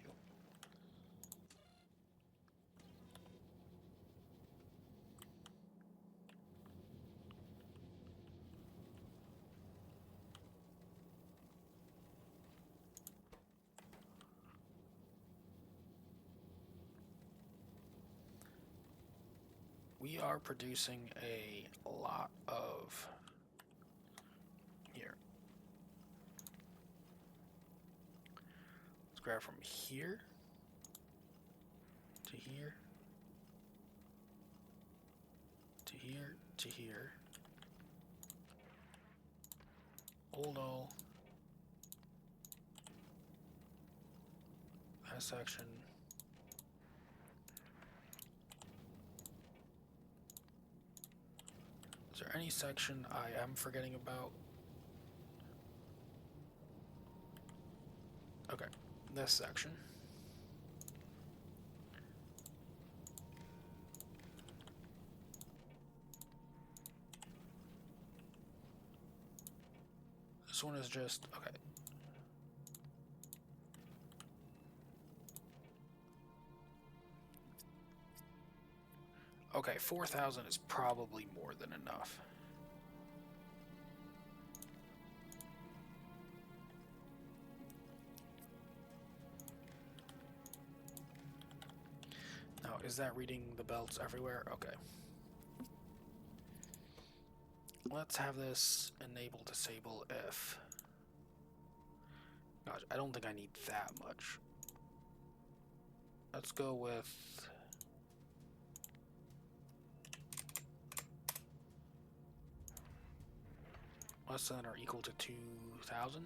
We are producing a lot of... Here. Let's grab from here to here to here to here. Hold all. That section. Is there any section I am forgetting about? Okay, this section. This one is just, okay. Okay, 4,000 is probably more than enough. Now, is that reading the belts everywhere? Okay. Let's have this enable disable if... Gosh, I don't think I need that much. Let's go with... less than or equal to 2,000.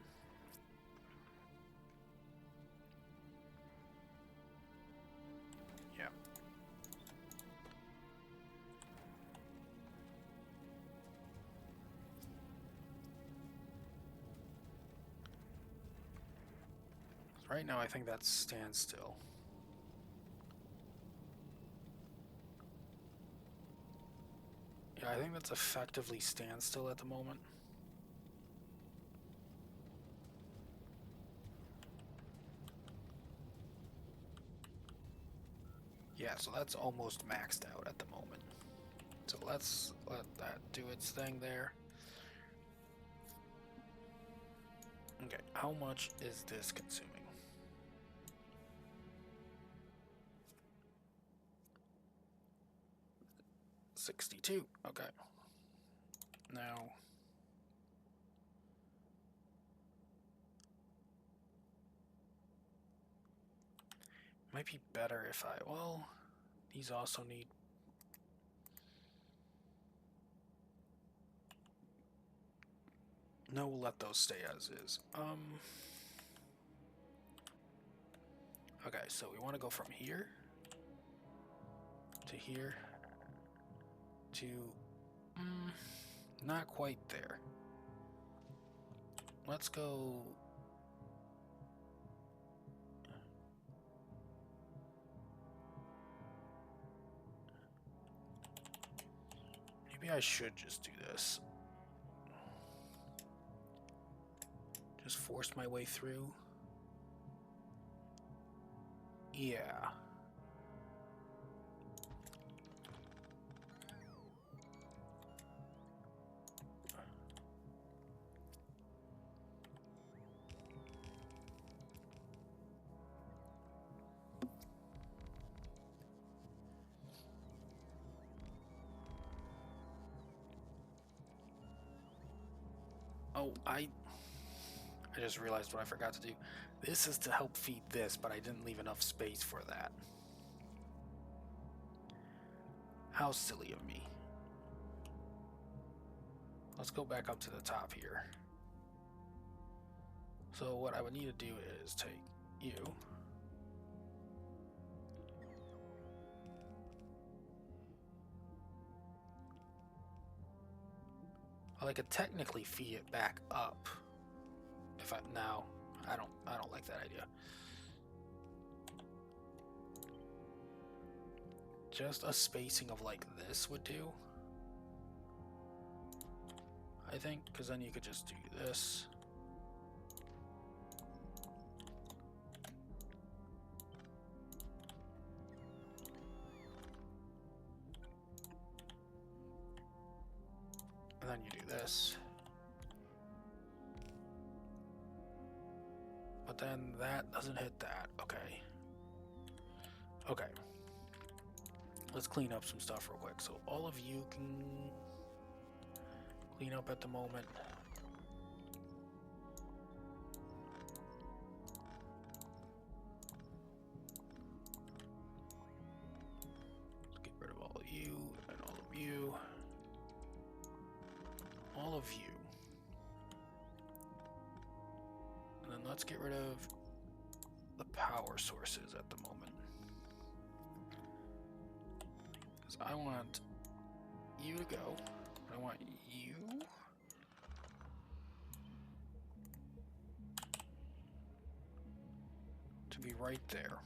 Yeah. Right now, I think that stands still. Yeah, I think that's effectively standstill at the moment. Yeah, so that's almost maxed out at the moment. So let's let that do its thing there. Okay, how much is this consuming? 62. Okay. Now, might be better if I, well, these also need... No, we'll let those stay as is. Okay, so we want to go from here to here to... not quite there. Let's go... Maybe I should just do this. Just force my way through. Yeah. Oh, I I just realized what I forgot to do. This is to help feed this, but I didn't leave enough space for that. How silly of me. Let's go back up to the top here. So what I would need to do is take you. Well, I could technically feed it back up. If I now, I don't like that idea. Just a spacing of like this would do. I think, because then you could just do this. And then you do this. But then that doesn't hit that. Okay. Okay. Let's clean up some stuff real quick. So all of you can clean up at the moment. Let's get rid of all of you and all of you. All of you. And then let's get rid of the power sources at the moment. Because I want you to go. I want you to be right there.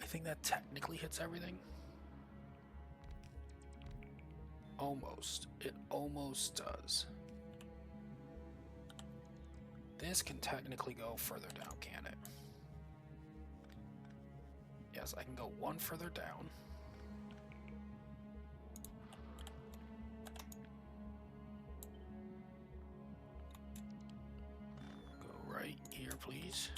I think that technically hits everything. Almost. It almost does. This can technically go further down, can it? Yes, I can go one further down. Go right here, please.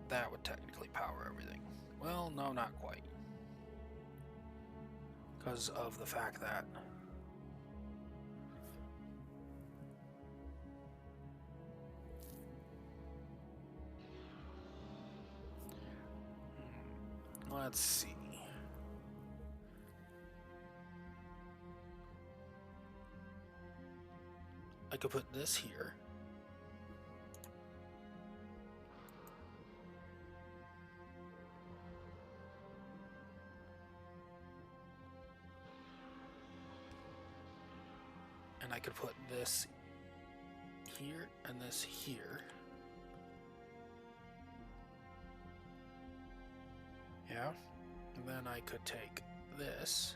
That would technically power everything. Well, no, not quite. Because of the fact that let's see. I could put this here. And I could put this here and this here. Yeah. And then I could take this.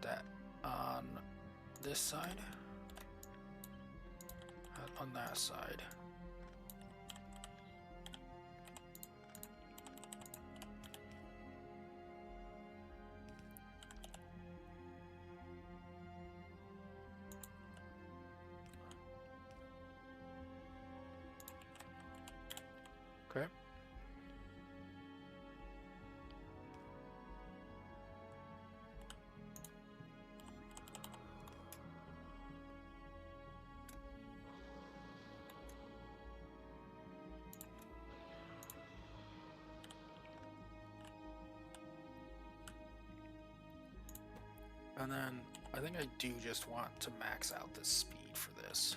Put that on this side. On that side. Okay. And then I think I do just want to max out the speed for this.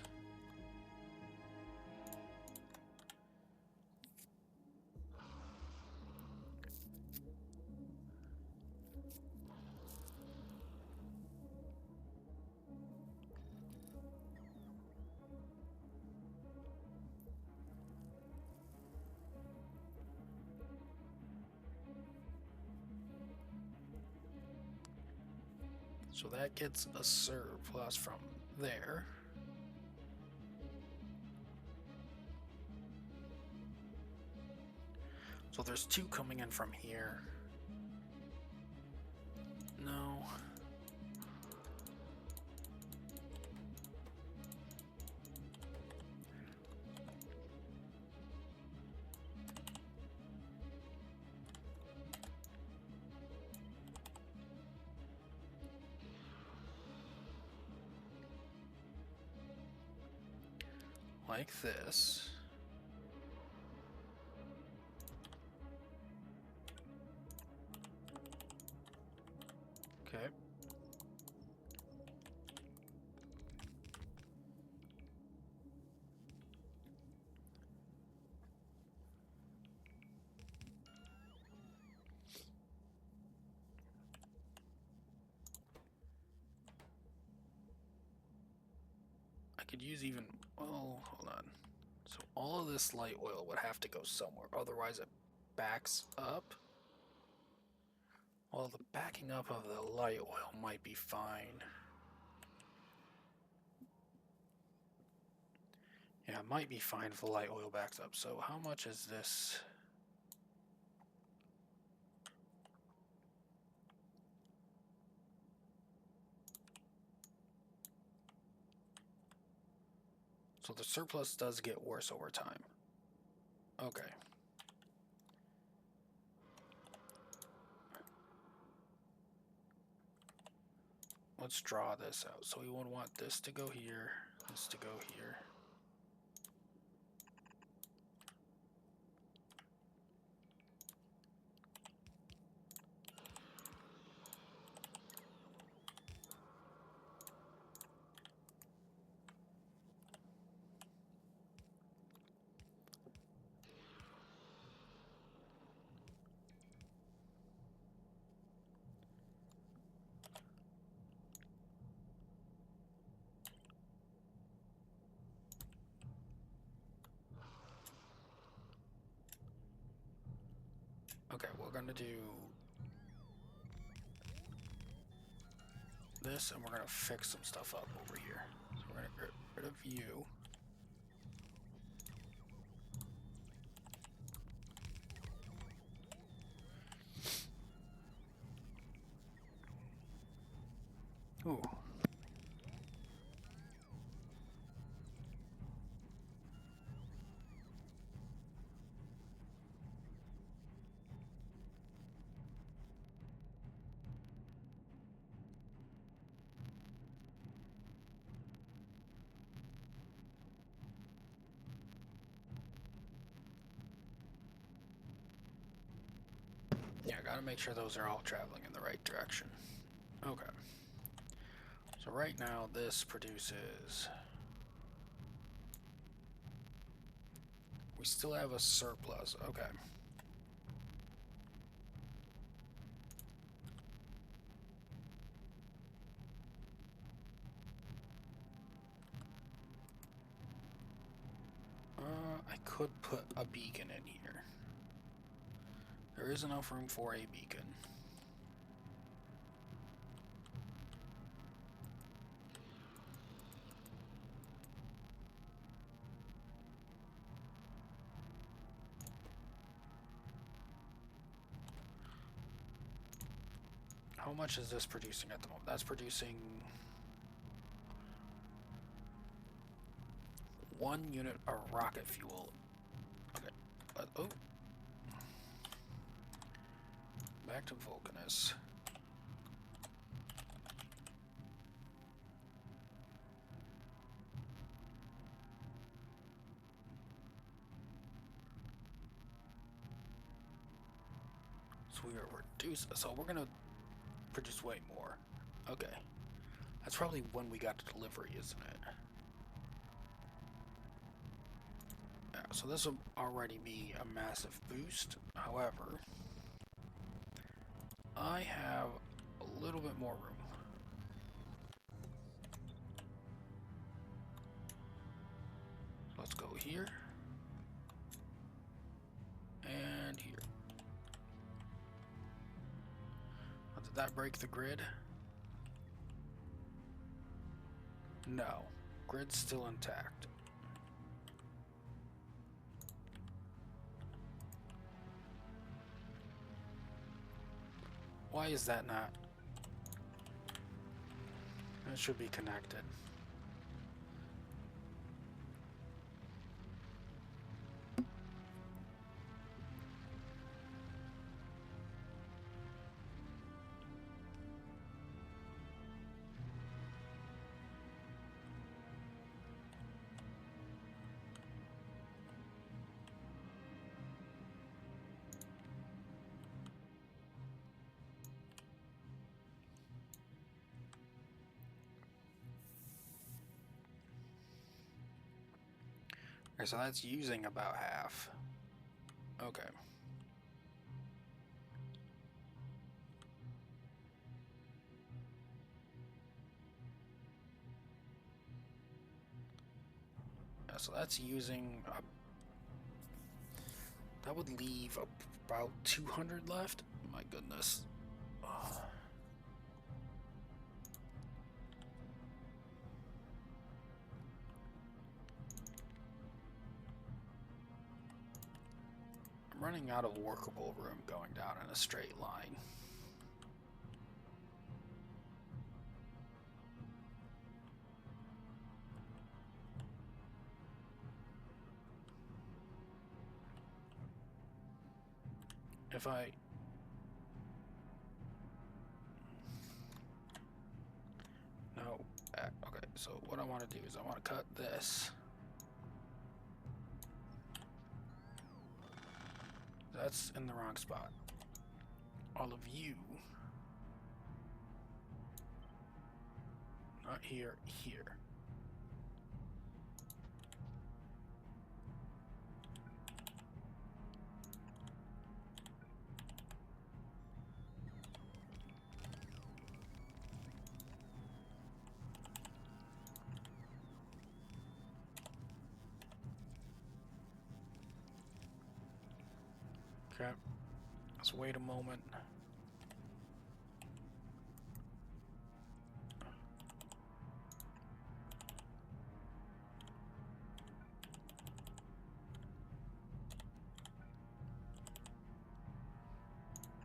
So that gets a surplus from there. So there's two coming in from here. No. Like this. Okay. I could use even, well, hold on. So all of this light oil would have to go somewhere, otherwise it backs up. Well, the backing up of the light oil might be fine. Yeah, it might be fine if the light oil backs up. So how much is this? So the surplus does get worse over time. Okay. Let's draw this out. So we would want this to go here, this to go here. Okay, we're gonna do this, and we're gonna fix some stuff up over here. So we're gonna get rid of you. Ooh. Yeah, gotta make sure those are all traveling in the right direction. Okay. So right now this produces... We still have a surplus. Okay. I could put a beacon in here. There is enough room for a beacon. How much is this producing at the moment? That's producing 1 unit of rocket fuel. Okay. Oh. Back to Vulcanus. So we are reduced. So we're gonna produce way more. Okay. That's probably when we got to delivery, isn't it? Yeah, so this will already be a massive boost. However, I have a little bit more room. Let's go here. And here. Did that break the grid? No. Grid's still intact. Why is that not? It should be connected. Okay, so that's using about half. Okay. Yeah, so that's using... that would leave about 200 left. My goodness. I'm running out of workable room going down in a straight line. If I... no. Okay, so what I want to do is I want to cut this. That's in the wrong spot. All of you. Not here, here. Okay. Let's wait a moment.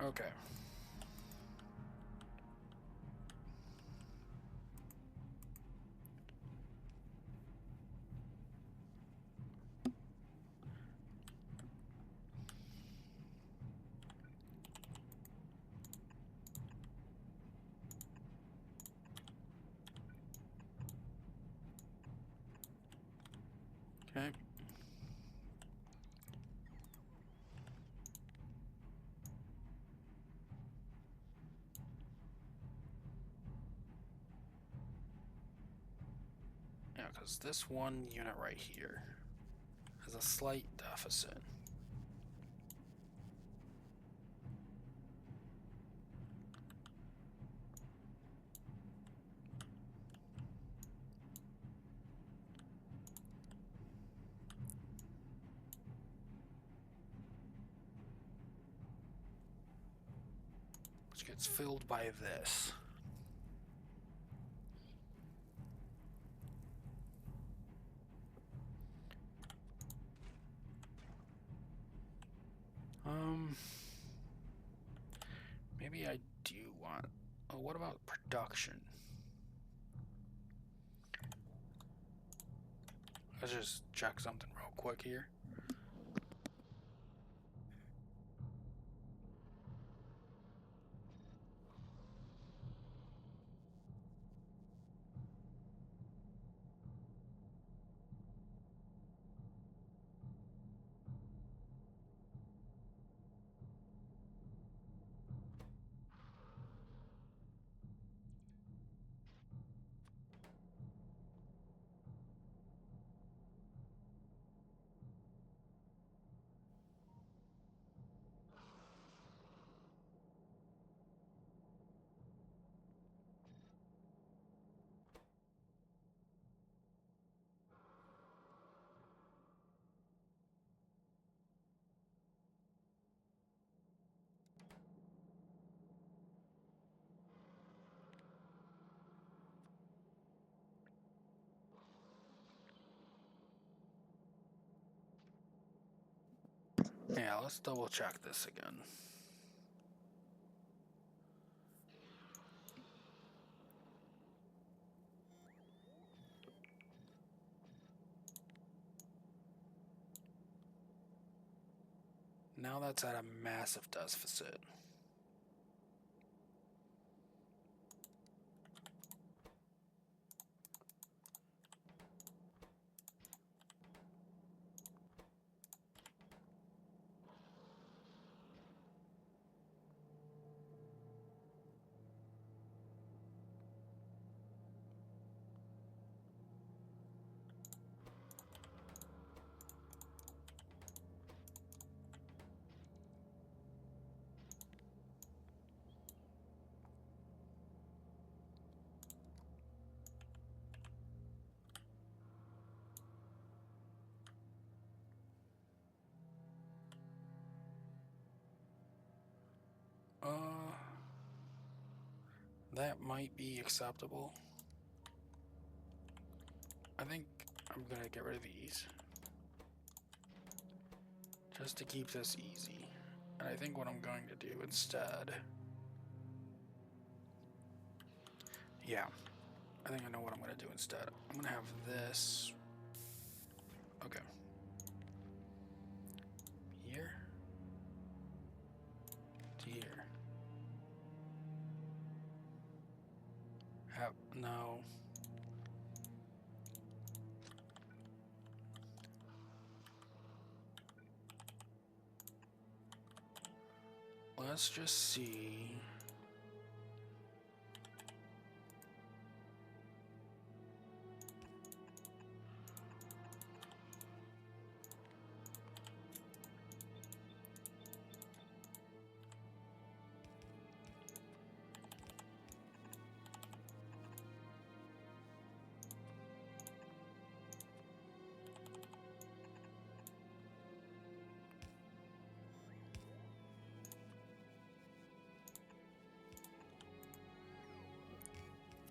Okay. Okay. Yeah, because this one unit right here has a slight deficit. Which gets filled by this. Maybe I do want... oh, what about production? Let's just check something real quick here. Yeah, let's double check this again. Now that's at a massive deficit. That might be acceptable. I think I'm gonna get rid of these. Just to keep this easy. And I think what I'm going to do instead... Yeah. I think I know what I'm going to do instead. I'm going to have this... Okay. Here. To here. Have... No. Let's just see...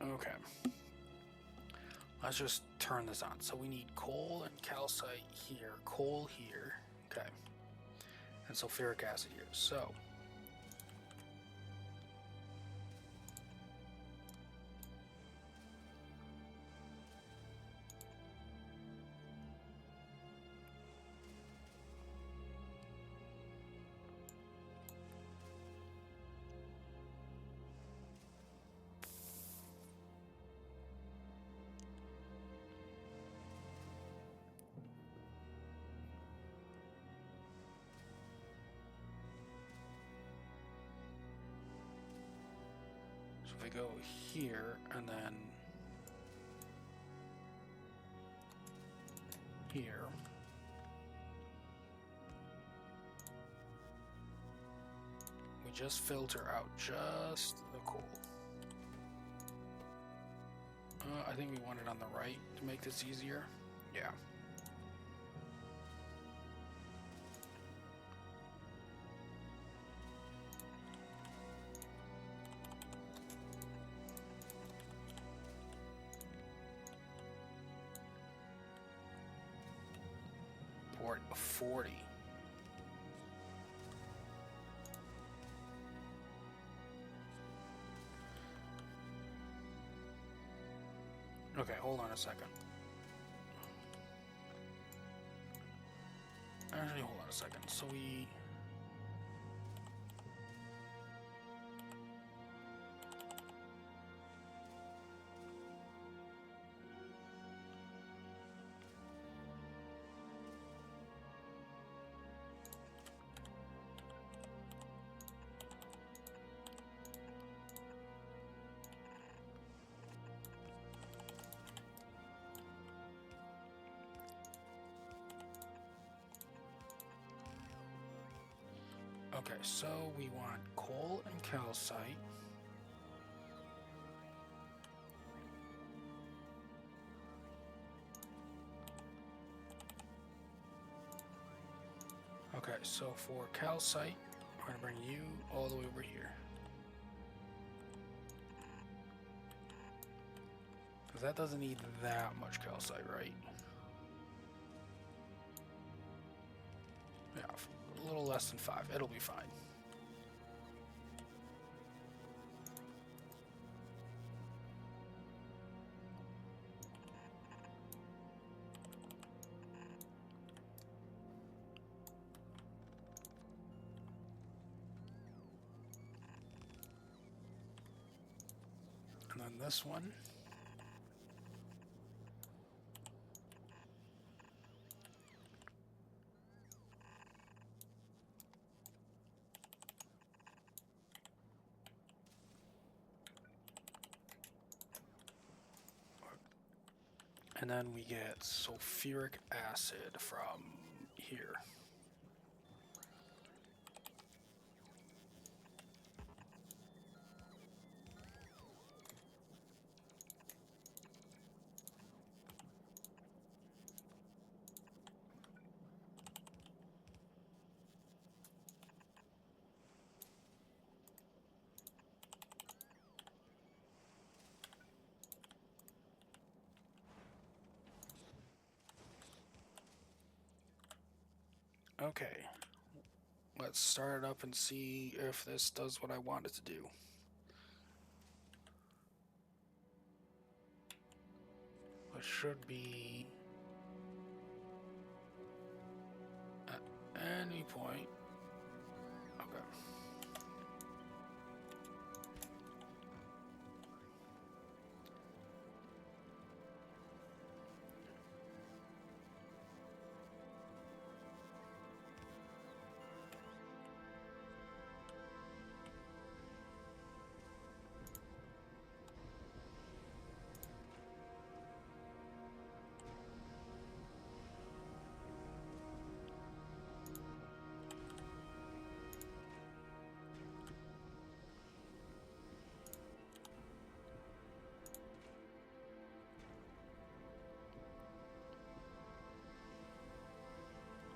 Okay. Let's just turn this on. So we need coal and calcite here, coal here. Okay. And sulfuric acid here. So... So if we go here, and then here. We just filter out just the coal. I think we want it on the right to make this easier. Yeah. Port 40. Okay, hold on a second. Actually, hold on a second. So we... Okay, so we want coal and calcite. Okay, so for calcite, we're going to bring you all the way over here. Because that doesn't need that much calcite, right? Yeah, a little less than 5. It'll be fine. this one. And then we get sulfuric acid from here. Okay, let's start it up and see if this does what I want it to do. It should be at any point. Okay.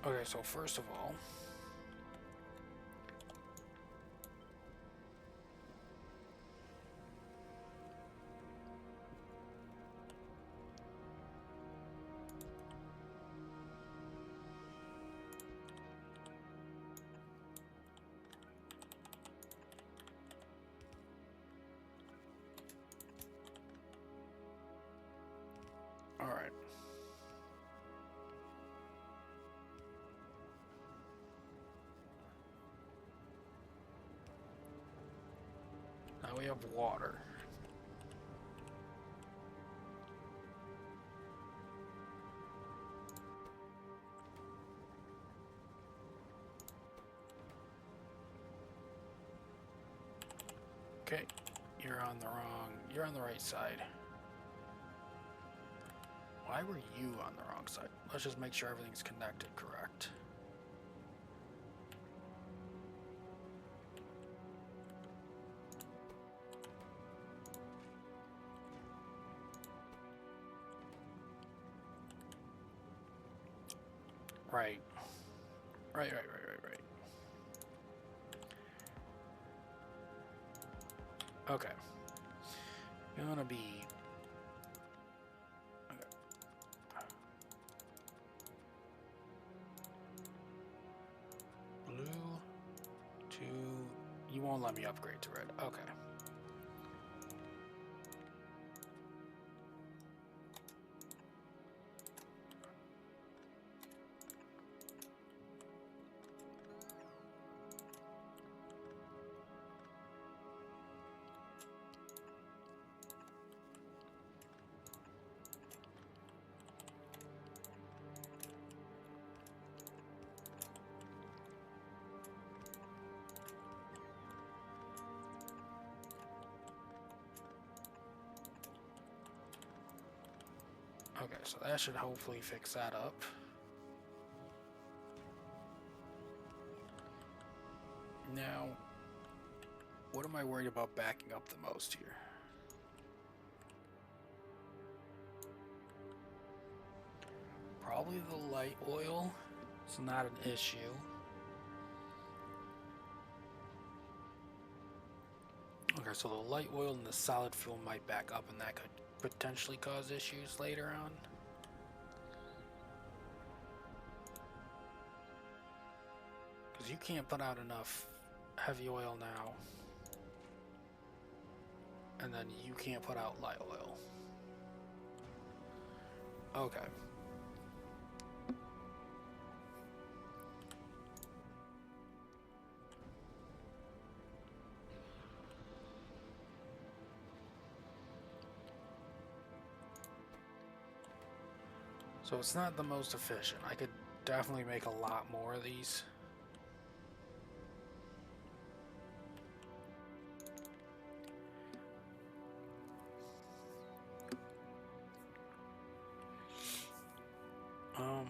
Okay, so first of all, all right. Now we have water. Okay, you're on the right side. Why were you on the wrong side? Let's just make sure everything's connected correct. Right. Right. Okay. Gonna be... Okay. Blue to... You won't let me upgrade to red. Okay. Okay, so that should hopefully fix that up. Now, what am I worried about backing up the most here? Probably the light oil. It's not an issue. Okay, so the light oil and the solid fuel might back up, and that could potentially cause issues later on. Because you can't put out enough heavy oil now, and then you can't put out light oil. Okay. So it's not the most efficient. I could definitely make a lot more of these. Um,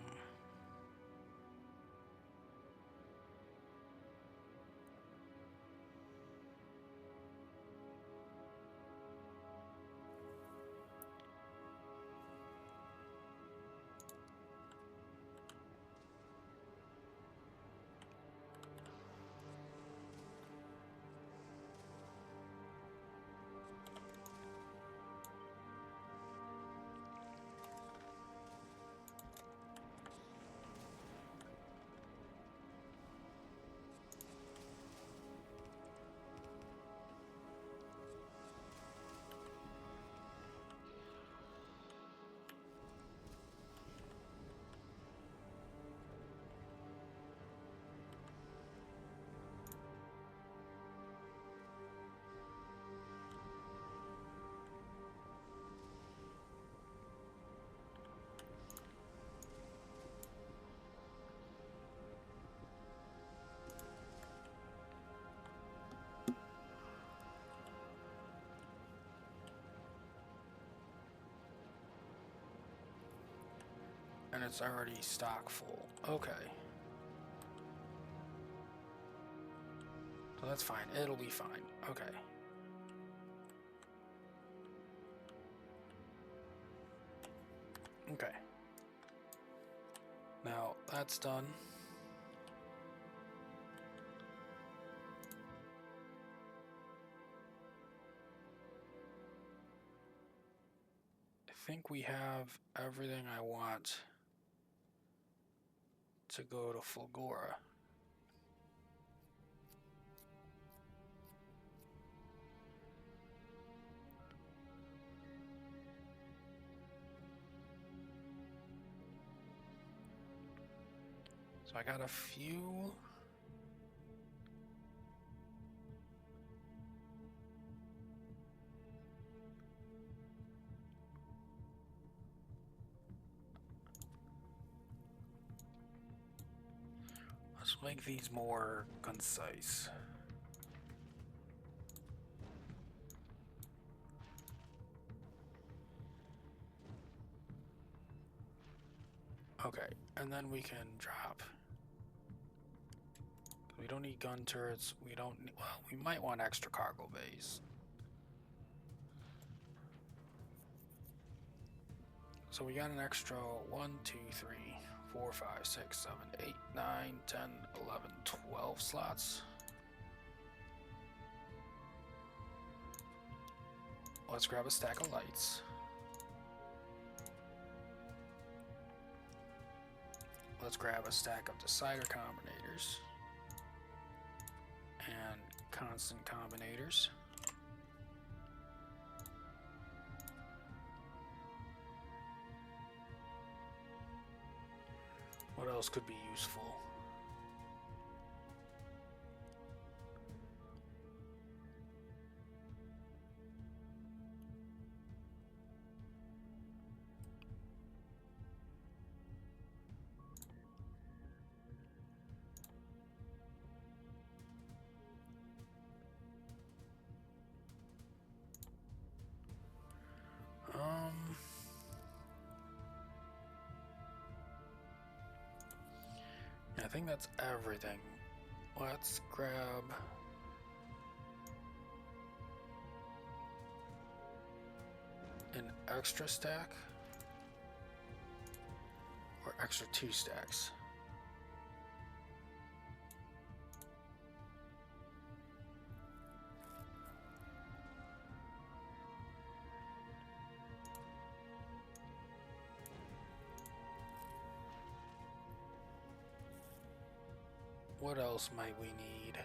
and it's already stock full. Okay. So that's fine. It'll be fine. Okay. Okay. Now that's done. I think we have everything I want to go to Fulgora. So I got a few. Let's make these more concise. Okay, and then we can drop. We don't need gun turrets. We don't need, well, we might want extra cargo bays. So we got an extra 1, 2, 3, 4, 5, 6, 7, 8, 9, 10, 11, 12 slots. Let's grab a stack of lights. Let's grab a stack of decider combinators and constant combinators. What else could be useful? I think that's everything. Let's grab an extra stack or extra 2 stacks. What else might we need?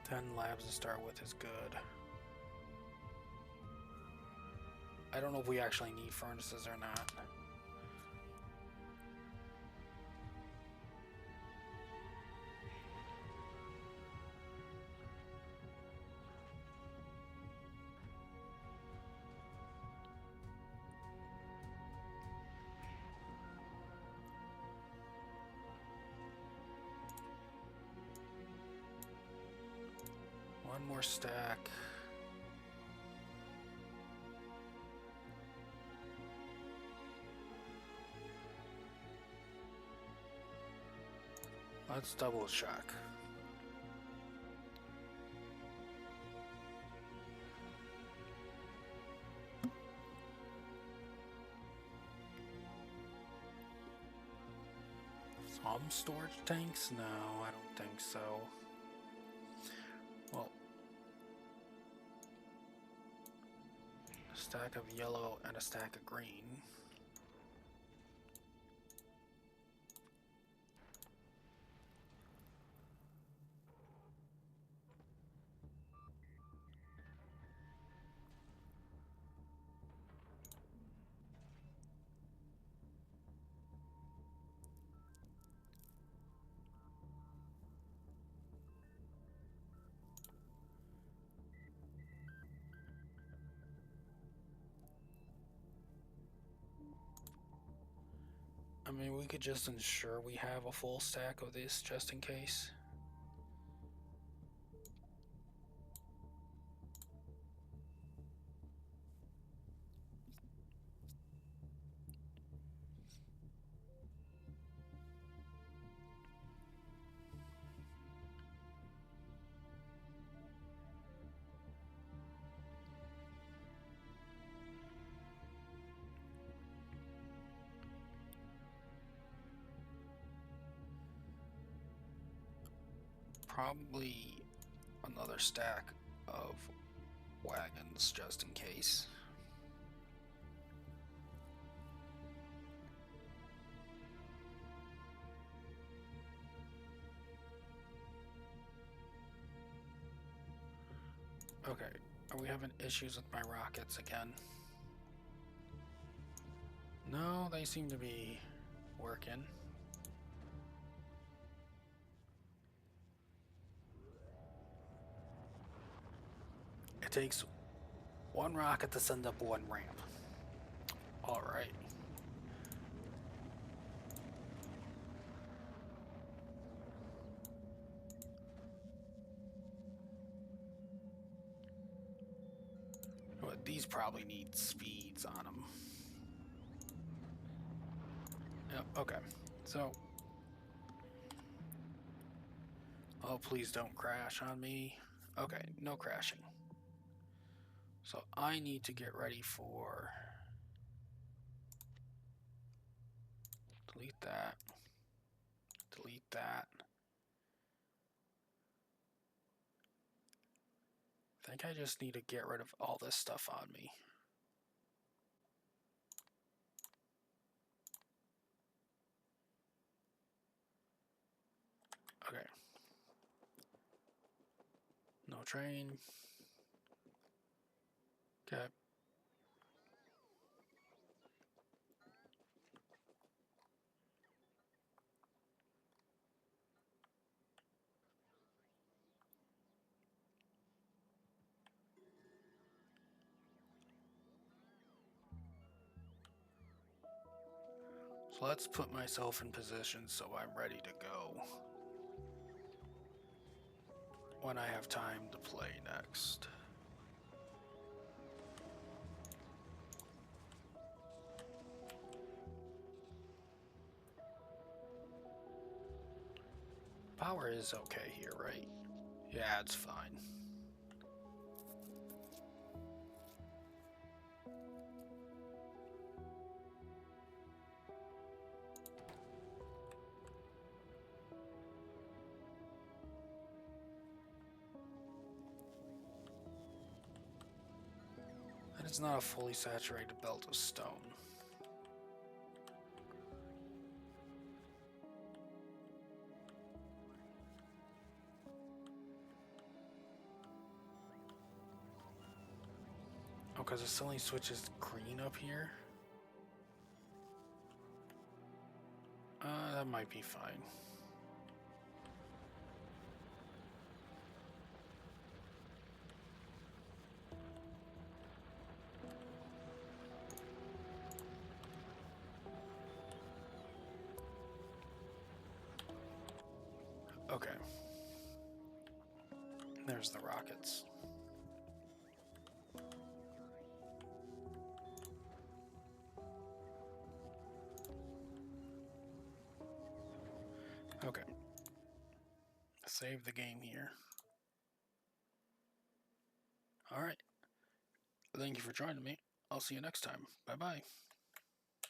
Ten labs to start with is good. I don't know if we actually need furnaces or not. One more stack. Let's double check. Some storage tanks? No, I don't think so. Well, a stack of yellow and a stack of green. I mean, we could just ensure we have a full stack of this just in case. Probably another stack of wagons just in case. Okay, are we having issues with my rockets again? No, they seem to be working. It takes one rocket to send up one ramp. All right. But these probably need speeds on them. Yep, okay. So, oh, please don't crash on me. Okay, no crashing. So I need to get ready for... Delete that. Delete that. I think I just need to get rid of all this stuff on me. Okay. No train. Okay. So let's put myself in position so I'm ready to go when I have time to play next. Power is okay here, right? Yeah, it's fine. And it's not a fully saturated belt of stone. Oh, because it suddenly switches green up here? That might be fine. Okay. There's the rockets. Okay. Save the game here. Alright. Thank you for joining me. I'll see you next time. Bye-bye.